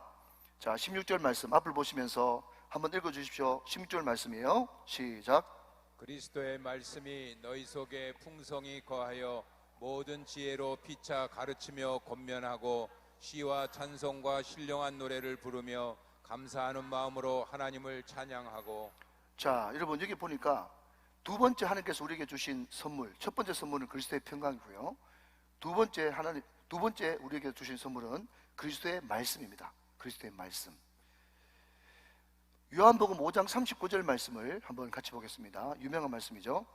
자, 16절 말씀 앞을 보시면서 한번 읽어주십시오. 16절 말씀이에요. 시작. 그리스도의 말씀이 너희 속에 풍성히 거하여 모든 지혜로 피차 가르치며 권면하고 시와 찬송과 신령한 노래를 부르며 감사하는 마음으로 하나님을 찬양하고. 자, 여러분 여기 보니까 두 번째 하나님께서 우리에게 주신 선물, 첫 번째 선물은 그리스도의 평강이고요. 두 번째 우리에게 주신 선물은 그리스도의 말씀입니다. 그리스도의 말씀. 요한복음 5장 39절 말씀을 한번 같이 보겠습니다. 유명한 말씀이죠.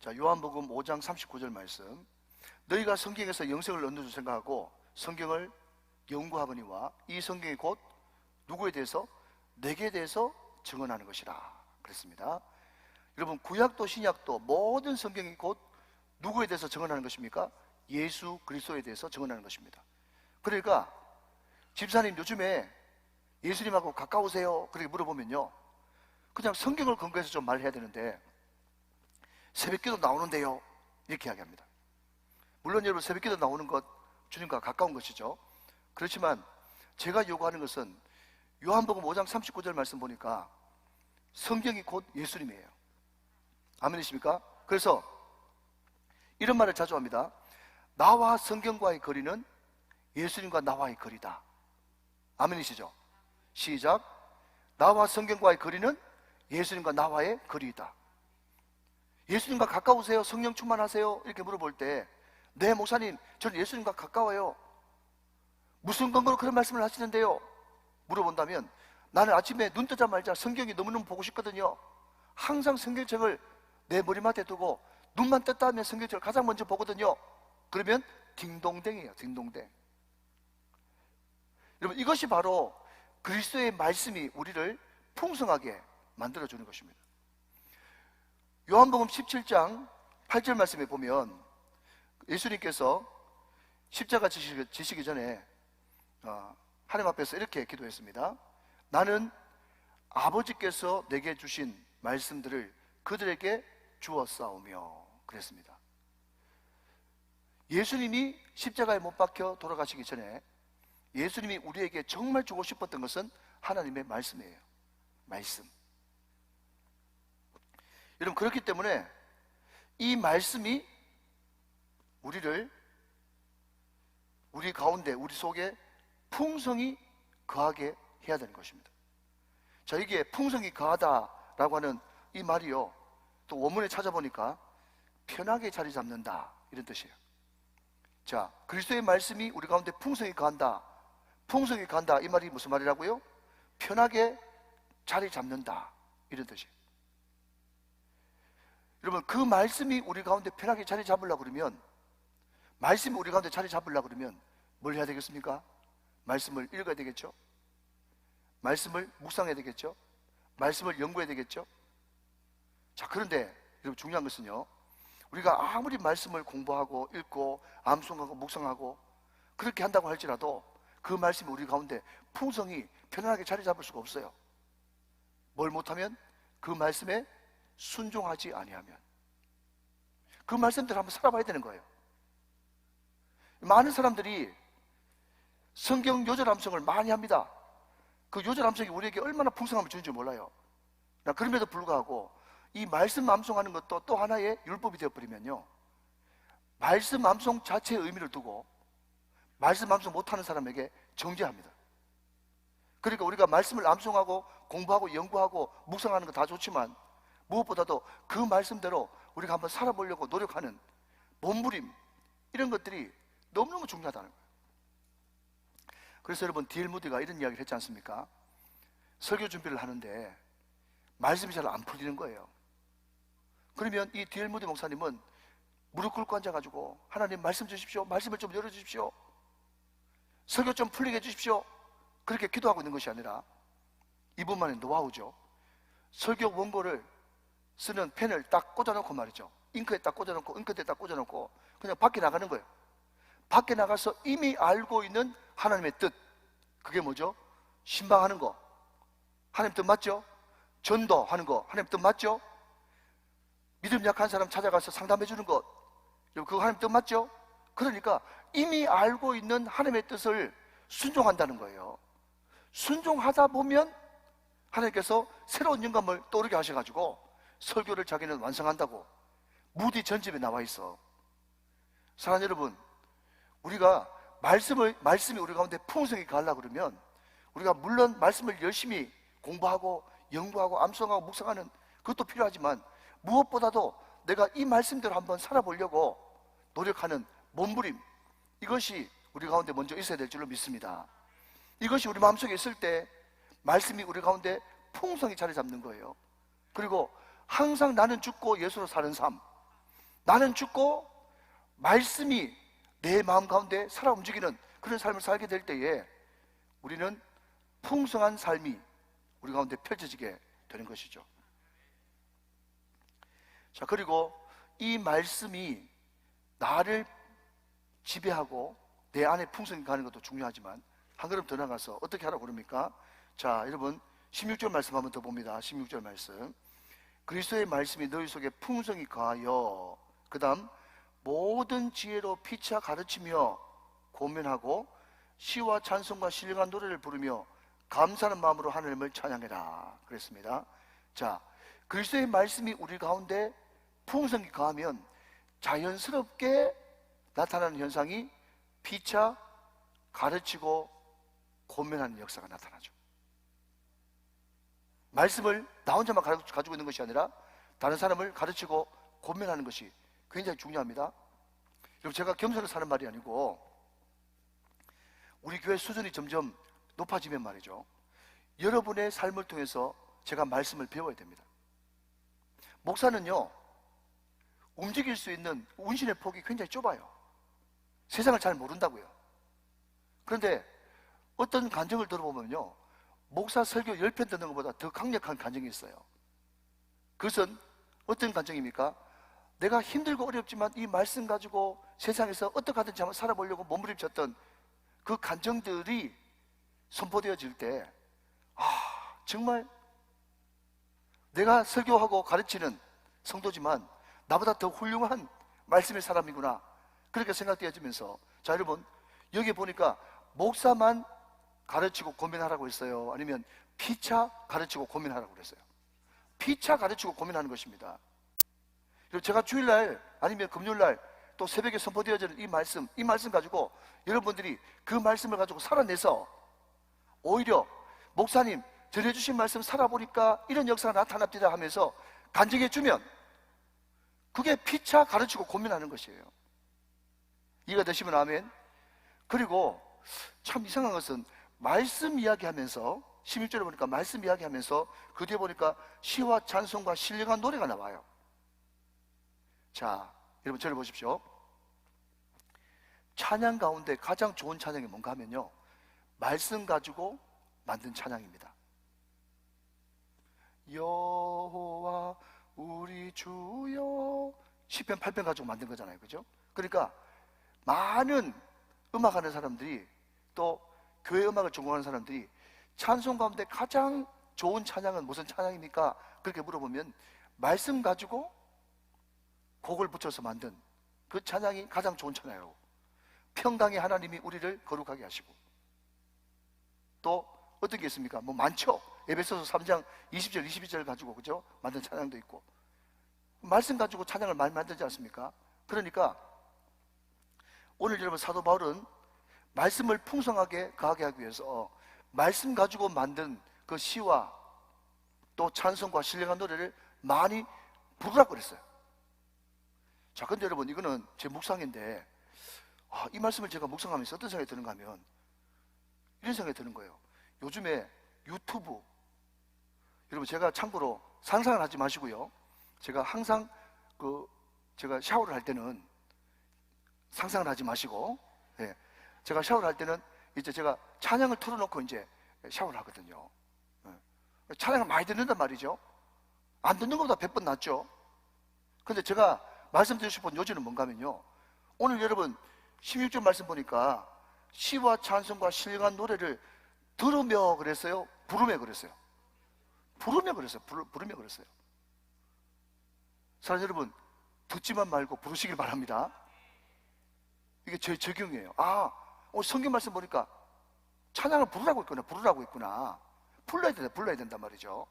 자, 요한복음 5장 39절 말씀. 너희가 성경에서 영생을 얻는 줄 생각하고 성경을 연구하거니와 이 성경이 곧 누구에 대해서? 내게 대해서 증언하는 것이라 그랬습니다. 여러분, 구약도 신약도 모든 성경이 곧 누구에 대해서 증언하는 것입니까? 예수 그리스도에 대해서 증언하는 것입니다. 그러니까 집사님 요즘에 예수님하고 가까우세요? 그렇게 물어보면요, 그냥 성경을 근거해서 좀 말해야 되는데 새벽기도 나오는데요, 이렇게 이야기합니다. 물론 여러분, 새벽기도 나오는 것 주님과 가까운 것이죠. 그렇지만 제가 요구하는 것은 요한복음 5장 39절 말씀 보니까 성경이 곧 예수님이에요. 아멘이십니까? 그래서 이런 말을 자주 합니다. 나와 성경과의 거리는 예수님과 나와의 거리다. 아멘이시죠? 시작. 나와 성경과의 거리는 예수님과 나와의 거리이다. 예수님과 가까우세요? 성령 충만하세요? 이렇게 물어볼 때, 네 목사님, 저는 예수님과 가까워요. 무슨 근거로 그런 말씀을 하시는데요? 물어본다면, 나는 아침에 눈 뜨자마자 성경이 너무너무 보고 싶거든요. 항상 성경책을 내 머리맡에 두고 눈만 떴다 하면 성경책을 가장 먼저 보거든요. 그러면 딩동댕이에요. 딩동댕. 여러분, 이것이 바로 그리스도의 말씀이 우리를 풍성하게 만들어주는 것입니다. 요한복음 17장 8절 말씀에 보면 예수님께서 십자가 지시기 전에 하나님 앞에서 이렇게 기도했습니다. 나는 아버지께서 내게 주신 말씀들을 그들에게 주었사오며 그랬습니다. 예수님이 십자가에 못 박혀 돌아가시기 전에 예수님이 우리에게 정말 주고 싶었던 것은 하나님의 말씀이에요. 말씀. 여러분, 그렇기 때문에 이 말씀이 우리 가운데, 우리 속에 풍성히 거하게 해야 되는 것입니다. 자, 이게 풍성히 거하다라고 하는 이 말이요, 또 원문에 찾아보니까 편하게 자리 잡는다, 이런 뜻이에요. 자, 그리스도의 말씀이 우리 가운데 풍성히 거한다. 풍성히 거한다, 이 말이 무슨 말이라고요? 편하게 자리 잡는다, 이런 뜻이에요. 여러분, 그 말씀이 우리 가운데 편하게 자리 잡으려고 그러면, 말씀이 우리 가운데 자리 잡으려고 그러면 뭘 해야 되겠습니까? 말씀을 읽어야 되겠죠? 말씀을 묵상해야 되겠죠? 말씀을 연구해야 되겠죠? 자, 그런데 여러분, 중요한 것은요, 우리가 아무리 말씀을 공부하고 읽고 암송하고 묵상하고 그렇게 한다고 할지라도 그 말씀이 우리 가운데 풍성히 편안하게 자리 잡을 수가 없어요. 뭘 못하면? 그 말씀에 순종하지 아니하면. 그 말씀대로 한번 살아봐야 되는 거예요. 많은 사람들이 성경 요절 암송을 많이 합니다. 그 요절 암송이 우리에게 얼마나 풍성함을 주는지 몰라요. 그럼에도 불구하고 이 말씀 암송하는 것도 또 하나의 율법이 되어버리면요, 말씀 암송 자체의 의미를 두고 말씀 암송 못하는 사람에게 정죄합니다. 그러니까 우리가 말씀을 암송하고 공부하고 연구하고 묵상하는 거 다 좋지만 무엇보다도 그 말씀대로 우리가 한번 살아보려고 노력하는 몸부림, 이런 것들이 너무너무 중요하다는 거예요. 그래서 여러분, D.L. 무디가 이런 이야기를 했지 않습니까? 설교 준비를 하는데 말씀이 잘 안 풀리는 거예요. 그러면 이 D.L. 무디 목사님은 무릎 꿇고 앉아가지고, 하나님 말씀 주십시오, 말씀을 좀 열어주십시오, 설교 좀 풀리게 해주십시오, 그렇게 기도하고 있는 것이 아니라, 이분만의 노하우죠. 설교 원고를 쓰는 펜을 딱 꽂아놓고 말이죠, 잉크에 딱 꽂아놓고, 잉크대에 딱 꽂아놓고 그냥 밖에 나가는 거예요. 밖에 나가서 이미 알고 있는 하나님의 뜻, 그게 뭐죠? 신방하는 거 하나님 뜻 맞죠? 전도하는 거 하나님 뜻 맞죠? 믿음 약한 사람 찾아가서 상담해 주는 것, 그거 하나님 뜻 맞죠? 그러니까 이미 알고 있는 하나님의 뜻을 순종한다는 거예요. 순종하다 보면 하나님께서 새로운 영감을 떠오르게 하셔가지고 설교를 자기는 완성한다고 무디 전집에 나와 있어. 사랑하는 여러분, 우리가 말씀이 우리 가운데 풍성히 가려고 그러면 우리가 물론 말씀을 열심히 공부하고 연구하고 암송하고 묵상하는 그것도 필요하지만 무엇보다도 내가 이 말씀대로 한번 살아보려고 노력하는 몸부림, 이것이 우리 가운데 먼저 있어야 될 줄로 믿습니다. 이것이 우리 마음속에 있을 때 말씀이 우리 가운데 풍성히 자리 잡는 거예요. 그리고 항상 나는 죽고 예수로 사는 삶, 나는 죽고 말씀이 내 마음 가운데 살아 움직이는 그런 삶을 살게 될 때에 우리는 풍성한 삶이 우리 가운데 펼쳐지게 되는 것이죠. 자, 그리고 이 말씀이 나를 지배하고 내 안에 풍성히 가는 것도 중요하지만 한 걸음 더 나가서 어떻게 하라고 그럽니까? 자, 여러분 16절 말씀 한번 더 봅니다. 16절 말씀, 그리스도의 말씀이 너희 속에 풍성히 가하여 그 다음 모든 지혜로 피차 가르치며 고면하고 시와 찬송과 신령한 노래를 부르며 감사하는 마음으로 하나님을 찬양해라 그랬습니다. 자, 그리스도의 말씀이 우리 가운데 풍성히 가하면 자연스럽게 나타나는 현상이 피차 가르치고 고면하는 역사가 나타나죠. 말씀을 나 혼자만 가지고 있는 것이 아니라 다른 사람을 가르치고 고면하는 것이 굉장히 중요합니다. 여러분, 제가 겸손을 사는 말이 아니고 우리 교회 수준이 점점 높아지면 말이죠, 여러분의 삶을 통해서 제가 말씀을 배워야 됩니다. 목사는요, 움직일 수 있는 운신의 폭이 굉장히 좁아요. 세상을 잘 모른다고요. 그런데 어떤 간증을 들어보면요, 목사 설교 10편 듣는 것보다 더 강력한 간증이 있어요. 그것은 어떤 간증입니까? 내가 힘들고 어렵지만 이 말씀 가지고 세상에서 어떻게 하든지 한번 살아보려고 몸부림쳤던 그 간증들이 선포되어질 때, 정말 내가 설교하고 가르치는 성도지만 나보다 더 훌륭한 말씀의 사람이구나, 그렇게 생각되어지면서, 자, 여러분, 여기 보니까 목사만 가르치고 고민하라고 했어요? 아니면 피차 가르치고 고민하라고 그랬어요? 피차 가르치고 고민하는 것입니다. 그리고 제가 주일날 아니면 금요일날 또 새벽에 선포되어지는 이 말씀 가지고 여러분들이 그 말씀을 가지고 살아내서 오히려 목사님 전해주신 말씀 살아보니까 이런 역사가 나타납니다 하면서 간증해주면 그게 피차 가르치고 고민하는 것이에요. 이해가 되시면 아멘. 그리고 참 이상한 것은 말씀 이야기하면서 16절에 보니까 말씀 이야기하면서 그 뒤에 보니까 시와 찬송과 신령한 노래가 나와요. 자, 여러분 저를 보십시오. 찬양 가운데 가장 좋은 찬양이 뭔가 하면요, 말씀 가지고 만든 찬양입니다. 여호와 우리 주여, 시편 8편 가지고 만든 거잖아요, 그죠? 그러니까 많은 음악하는 사람들이, 또 교회 음악을 전공하는 사람들이 찬송 가운데 가장 좋은 찬양은 무슨 찬양입니까? 그렇게 물어보면 말씀 가지고 곡을 붙여서 만든 그 찬양이 가장 좋은 찬양이라고. 평강의 하나님이 우리를 거룩하게 하시고, 또 어떤 게 있습니까? 뭐 많죠. 에베소서 3장 20절 22절 가지고, 그죠? 만든 찬양도 있고, 말씀 가지고 찬양을 많이 만들지 않습니까? 그러니까 오늘 여러분, 사도 바울은 말씀을 풍성하게 가하게 하기 위해서 말씀 가지고 만든 그 시와 또 찬송과 신령한 노래를 많이 부르라고 그랬어요. 자, 근데 여러분, 이거는 제 묵상인데, 이 말씀을 제가 묵상하면서 어떤 생각이 드는가 하면 이런 생각이 드는 거예요. 요즘에 유튜브, 여러분 제가 참고로 상상을 하지 마시고요, 제가 항상 제가 샤워를 할 때는 상상을 하지 마시고, 제가 샤워를 할 때는 이제 제가 찬양을 틀어놓고 이제 샤워를 하거든요. 찬양을 많이 듣는단 말이죠. 안 듣는 것보다 100번 낫죠. 근데 제가 말씀드리고 싶은 요지는 뭔가 하면요, 오늘 여러분 16절 말씀 보니까 시와 찬송과 신령한 노래를 들으며 그랬어요? 부르며 그랬어요? 부르며 그랬어요. 부르며 그랬어요. 사랑하는 여러분, 듣지만 말고 부르시길 바랍니다. 이게 제 적용이에요. 성경 말씀 보니까 찬양을 부르라고 했구나. 불러야 된단 말이죠.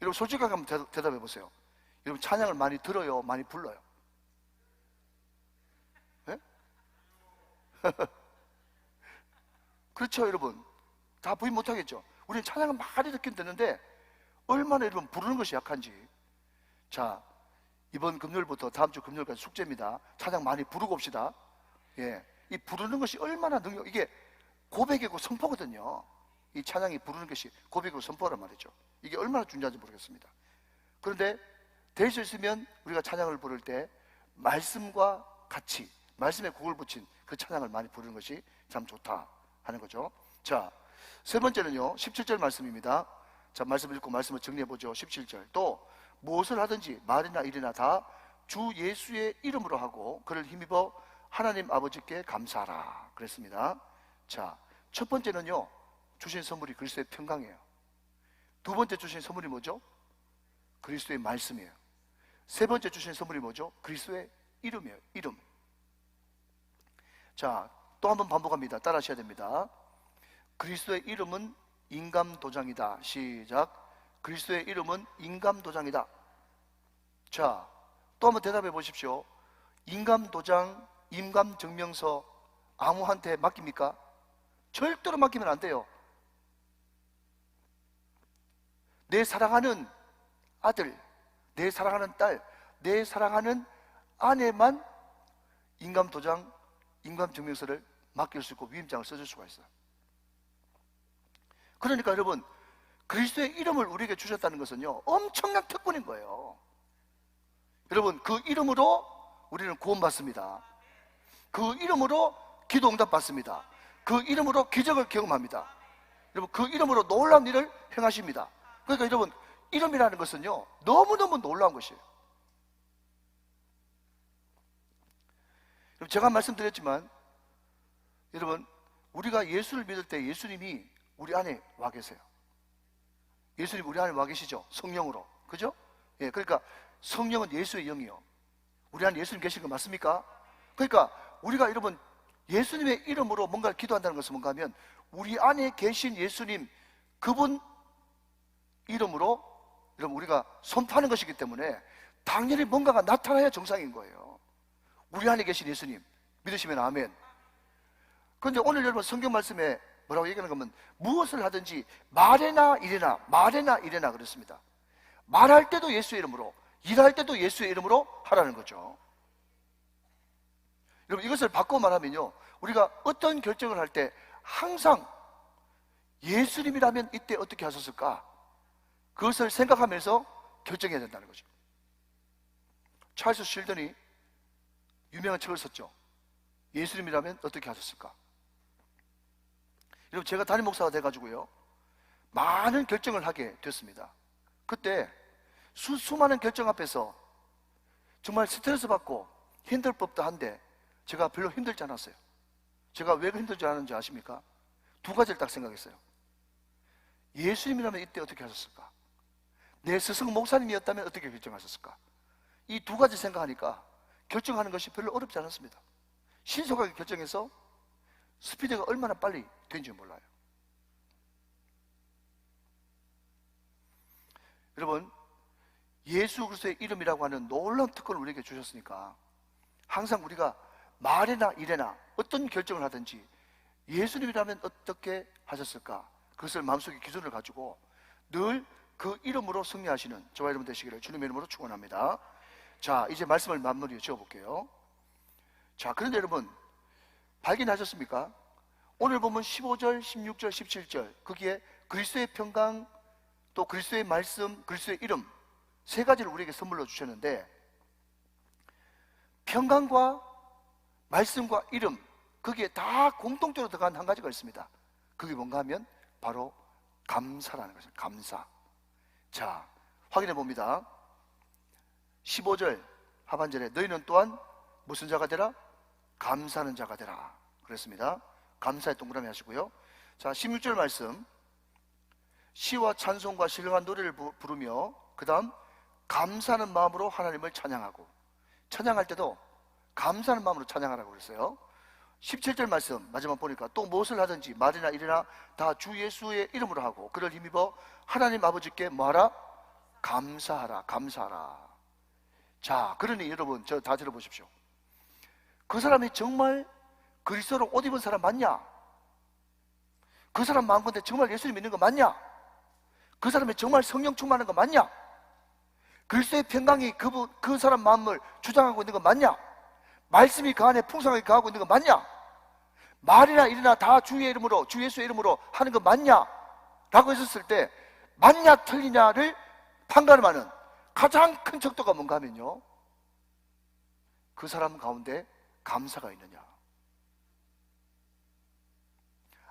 여러분, 솔직하게 한번 대답해 보세요. 여러분, 찬양을 많이 들어요? 많이 불러요? 네? 그렇죠, 여러분. 다 부인 못하겠죠. 우리는 찬양을 많이 듣긴 듣는데 얼마나 여러분 부르는 것이 약한지. 자, 이번 금요일부터 다음 주 금요일까지 숙제입니다. 찬양 많이 부르고 옵시다. 예, 이 부르는 것이 얼마나 이게 고백이고 선포거든요. 이 찬양이 부르는 것이 고백이고 선포란 말이죠. 이게 얼마나 중요한지 모르겠습니다. 그런데 될 수 있으면 우리가 찬양을 부를 때 말씀과 같이 말씀에 곡을 붙인 그 찬양을 많이 부르는 것이 참 좋다 하는 거죠. 자, 세 번째는요, 17절 말씀입니다. 자, 말씀을 읽고 말씀을 정리해 보죠. 17절. 또 무엇을 하든지 말이나 일이나 다 주 예수의 이름으로 하고 그를 힘입어 하나님 아버지께 감사하라 그랬습니다. 자, 첫 번째는요, 주신 선물이 그리스도의 평강이에요. 두 번째 주신 선물이 뭐죠? 그리스도의 말씀이에요. 세 번째 주신 선물이 뭐죠? 그리스도의 이름이에요. 이름. 자, 또 한번 반복합니다. 따라 하셔야 됩니다. 그리스도의 이름은 인감도장이다. 시작. 그리스도의 이름은 인감도장이다. 자, 또 한번 대답해 보십시오. 인감도장, 인감증명서 아무한테 맡깁니까? 절대로 맡기면 안 돼요. 내 사랑하는 아들, 내 사랑하는 딸, 내 사랑하는 아내만 인감도장, 인감증명서를 맡길 수 있고 위임장을 써줄 수가 있어요. 그러니까 여러분, 그리스도의 이름을 우리에게 주셨다는 것은요, 엄청난 특권인 거예요. 여러분, 그 이름으로 우리는 구원받습니다. 그 이름으로 기도 응답 받습니다. 그 이름으로 기적을 경험합니다. 여러분, 그 이름으로 놀라운 일을 행하십니다. 그러니까 여러분, 이름이라는 것은요, 너무너무 놀라운 것이에요. 여러분, 제가 말씀드렸지만 여러분, 우리가 예수를 믿을 때 예수님이 우리 안에 와 계세요. 예수님 우리 안에 와 계시죠? 성령으로. 그죠? 예, 그러니까 성령은 예수의 영이요. 우리 안에 예수님 계시는 거 맞습니까? 그러니까 우리가 여러분 예수님의 이름으로 뭔가를 기도한다는 것은 뭔가 하면 우리 안에 계신 예수님 그분 이름으로 여러분 우리가 선포하는 것이기 때문에 당연히 뭔가가 나타나야 정상인 거예요. 우리 안에 계신 예수님 믿으시면 아멘. 그런데 오늘 여러분 성경 말씀에 뭐라고 얘기하는 거면 무엇을 하든지 말에나 일에나 그랬습니다. 말할 때도 예수의 이름으로, 일할 때도 예수의 이름으로 하라는 거죠. 여러분 이것을 바꿔 말하면요, 우리가 어떤 결정을 할 때 항상 예수님이라면 이때 어떻게 하셨을까, 그것을 생각하면서 결정해야 된다는 거죠. 찰스 실던이 유명한 책을 썼죠. 예수님이라면 어떻게 하셨을까. 여러분 제가 담임 목사가 돼가지고요 많은 결정을 하게 됐습니다. 그때 수많은 결정 앞에서 정말 스트레스 받고 힘들 법도 한데 제가 별로 힘들지 않았어요. 제가 왜 힘들지 않았는지 아십니까? 두 가지를 딱 생각했어요. 예수님이라면 이때 어떻게 하셨을까? 내 스승 목사님이었다면 어떻게 결정하셨을까? 이 두 가지 생각하니까 결정하는 것이 별로 어렵지 않았습니다. 신속하게 결정해서 스피드가 얼마나 빨리 된지 몰라요. 여러분 예수 그리스도의 이름이라고 하는 놀라운 특권을 우리에게 주셨으니까 항상 우리가 말이나 일에나 어떤 결정을 하든지 예수님이라면 어떻게 하셨을까, 그것을 마음속에 기준을 가지고 늘 그 이름으로 승리하시는 저와 여러분 되시기를 주님의 이름으로 축원합니다. 자, 이제 말씀을 마무리 지어볼게요. 자, 그런데 여러분 발견하셨습니까? 오늘 보면 15절, 16절, 17절 거기에 그리스도의 평강, 또 그리스도의 말씀, 그리스도의 이름 세 가지를 우리에게 선물로 주셨는데, 평강과 말씀과 이름 거기에 다 공통적으로 들어간 한 가지가 있습니다. 그게 뭔가 하면 바로 감사라는 것입니다. 감사. 자, 확인해 봅니다. 15절 하반절에 너희는 또한 무슨 자가 되라? 감사하는 자가 되라 그랬습니다. 감사에 동그라미 하시고요. 자, 16절 말씀. 시와 찬송과 신령한 노래를 부르며 그 다음 감사하는 마음으로 하나님을 찬양하고, 찬양할 때도 감사하는 마음으로 찬양하라고 그랬어요. 17절 말씀 마지막 보니까 또 무엇을 하든지 말이나 일이나 다 주 예수의 이름으로 하고 그를 힘입어 하나님 아버지께 뭐하라? 감사하라. 감사하라. 자, 그러니 여러분 저 다 들어보십시오. 그 사람이 정말 그리스도로 옷 입은 사람 맞냐? 그 사람 마음건데 정말 예수님 믿는 거 맞냐? 그 사람이 정말 성령 충만한 거 맞냐? 그리스도의 평강이 그 사람 마음을 주장하고 있는 거 맞냐? 말씀이 그 안에 풍성하게 거하고 있는 거 맞냐? 말이나 일이나 다 주의 이름으로, 주 예수의 이름으로 하는 거 맞냐? 라고 했었을 때 맞냐 틀리냐를 판가름하는 가장 큰 척도가 뭔가 하면요, 그 사람 가운데 감사가 있느냐.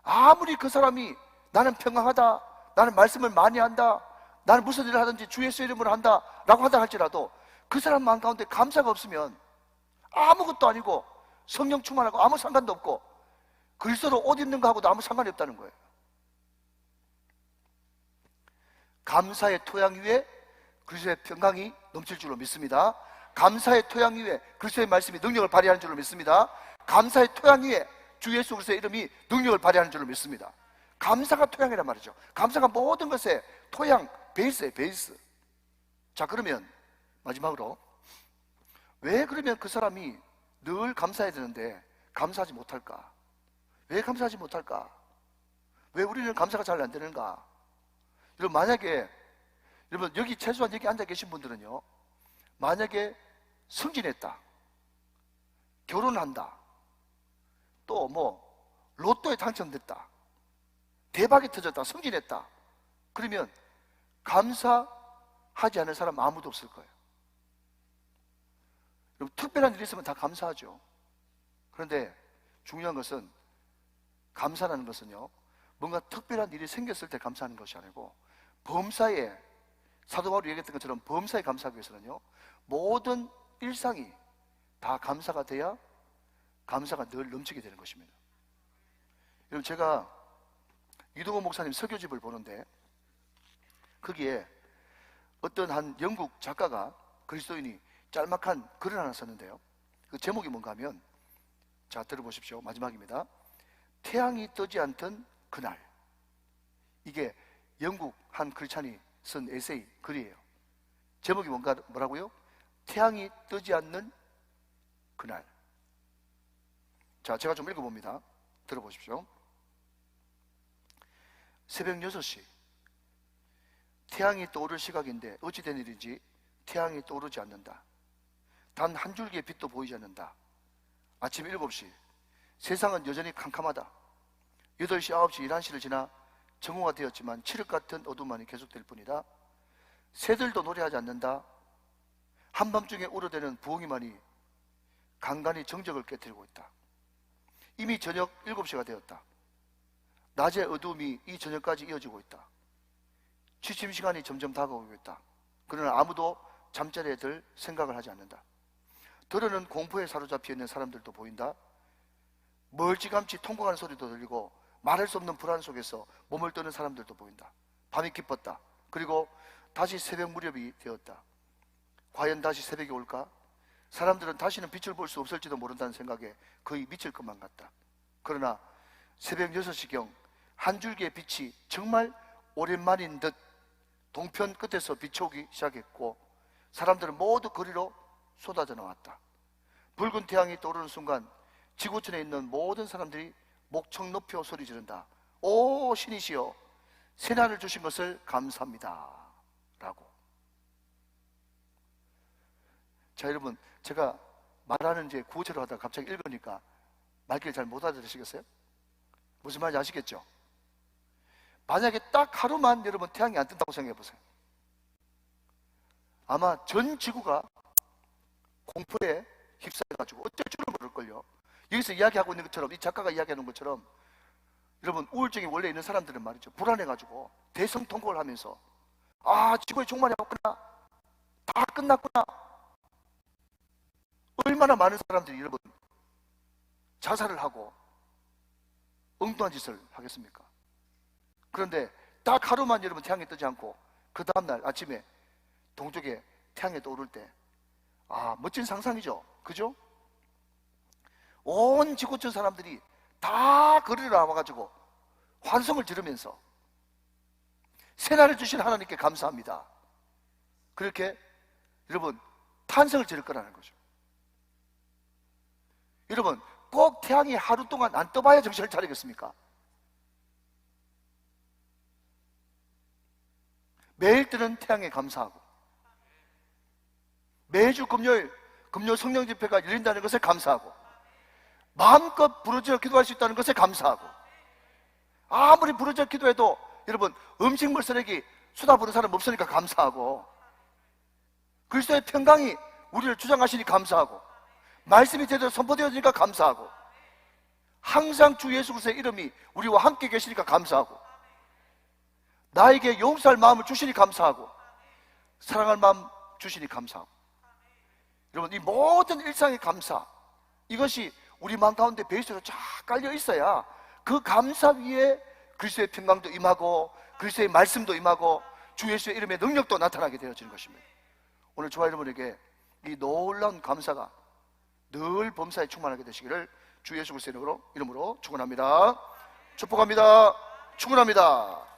아무리 그 사람이 나는 평강하다, 나는 말씀을 많이 한다, 나는 무슨 일을 하든지 주 예수 이름으로 한다 라고 한다 할지라도 그 사람 마음 가운데 감사가 없으면 아무것도 아니고 성령 충만하고 아무 상관도 없고 그리스도로 옷 입는 거하고도 아무 상관이 없다는 거예요. 감사의 토양 위에 그리스도의 평강이 넘칠 줄로 믿습니다. 감사의 토양 위에 그리스도의 말씀이 능력을 발휘하는 줄로 믿습니다. 감사의 토양 위에 주 예수 그리스도의 이름이 능력을 발휘하는 줄로 믿습니다. 감사가 토양이란 말이죠. 감사가 모든 것의 토양, 베이스예요. 베이스. 자, 그러면 마지막으로 왜 그러면 그 사람이 늘 감사해야 되는데 감사하지 못할까? 왜 감사하지 못할까? 왜 우리는 감사가 잘 안 되는가? 여러분, 만약에 여러분 여기 최소한 여기 앉아 계신 분들은요, 만약에 승진했다, 결혼한다, 또 뭐 로또에 당첨됐다, 대박이 터졌다, 승진했다, 그러면 감사하지 않는 사람 아무도 없을 거예요. 여러분, 특별한 일이 있으면 다 감사하죠. 그런데 중요한 것은, 감사라는 것은요, 뭔가 특별한 일이 생겼을 때 감사하는 것이 아니고 범사에, 사도 바울이 얘기했던 것처럼 범사에 감사하기 위해서는요, 모든 일상이 다 감사가 돼야 감사가 늘 넘치게 되는 것입니다. 여러분, 제가 이동호 목사님 설교집을 보는데 거기에 어떤 한 영국 작가가, 그리스도인이 짤막한 글을 하나 썼는데요, 그 제목이 뭔가 하면, 자, 들어보십시오. 마지막입니다. 태양이 뜨지 않던 그날. 이게 영국 한 크리스찬이 쓴 에세이 글이에요. 제목이 뭐라고요? 태양이 뜨지 않는 그날. 자, 제가 좀 읽어봅니다. 들어보십시오. 새벽 6시, 태양이 떠오를 시각인데 어찌된 일인지 태양이 떠오르지 않는다. 단 한 줄기의 빛도 보이지 않는다. 아침 7시, 세상은 여전히 캄캄하다. 8시, 9시, 11시를 지나 정오가 되었지만 칠흑 같은 어둠만이 계속될 뿐이다. 새들도 노래하지 않는다. 한밤중에 울어대는 부엉이만이 간간히 정적을 깨뜨리고 있다. 이미 저녁 7시가 되었다. 낮의 어두움이 이 저녁까지 이어지고 있다. 취침시간이 점점 다가오고 있다. 그러나 아무도 잠자리에 들 생각을 하지 않는다. 들어는 공포에 사로잡혀 있는 사람들도 보인다. 멀찌감치 통곡하는 소리도 들리고 말할 수 없는 불안 속에서 몸을 떠는 사람들도 보인다. 밤이 깊었다. 그리고 다시 새벽 무렵이 되었다. 과연 다시 새벽이 올까? 사람들은 다시는 빛을 볼 수 없을지도 모른다는 생각에 거의 미칠 것만 같다. 그러나 새벽 6시경 한 줄기의 빛이 정말 오랜만인 듯 동편 끝에서 비춰오기 시작했고 사람들은 모두 거리로 쏟아져 나왔다. 붉은 태양이 떠오르는 순간 지구촌에 있는 모든 사람들이 목청 높여 소리 지른다. 오 신이시여, 새날을 주신 것을 감사합니다 라고. 자, 여러분, 제가 말하는 이제 구호체로 하다가 갑자기 읽으니까 말귀를 잘 못 알아들으시겠어요? 무슨 말인지 아시겠죠? 만약에 딱 하루만 여러분 태양이 안 뜬다고 생각해 보세요. 아마 전 지구가 공포에 휩싸여가지고 어쩔 줄을 모를걸요. 여기서 이야기하고 있는 것처럼, 이 작가가 이야기하는 것처럼, 여러분 우울증이 원래 있는 사람들은 말이죠, 불안해가지고 대성통곡을 하면서 아, 지구의 종말이 왔구나, 다 끝났구나. 얼마나 많은 사람들이 여러분 자살을 하고 엉뚱한 짓을 하겠습니까? 그런데 딱 하루만 여러분 태양이 뜨지 않고 그 다음날 아침에 동쪽에 태양이 떠오를 때, 멋진 상상이죠. 그죠? 온 지구촌 사람들이 다 거리를 나와가지고 환성을 지르면서 새날을 주신 하나님께 감사합니다, 그렇게 여러분 탄성을 지를 거라는 거죠. 여러분, 꼭 태양이 하루 동안 안 떠봐야 정신을 차리겠습니까? 매일 뜨는 태양에 감사하고, 매주 금요일 금요 성령 집회가 열린다는 것에 감사하고, 마음껏 부르짖어 기도할 수 있다는 것에 감사하고, 아무리 부르짖어 기도해도 여러분 음식물 쓰레기 수다 부는 사람 없으니까 감사하고, 그리스도의 평강이 우리를 주장하시니 감사하고, 말씀이 제대로 선포되어지니까 감사하고, 항상 주 예수 그리스도의 이름이 우리와 함께 계시니까 감사하고, 나에게 용서할 마음을 주시니 감사하고, 사랑할 마음 주시니 감사하고, 여러분 이 모든 일상의 감사, 이것이 우리 마음 가운데 베이스로 쫙 깔려 있어야 그 감사 위에 그리스도의 평강도 임하고 그리스도의 말씀도 임하고 주 예수의 이름의 능력도 나타나게 되어지는 것입니다. 오늘 저와 여러분에게 이 놀라운 감사가 늘 범사에 충만하게 되시기를 주 예수 그리스도의 이름으로 축원합니다. 축복합니다. 축원합니다.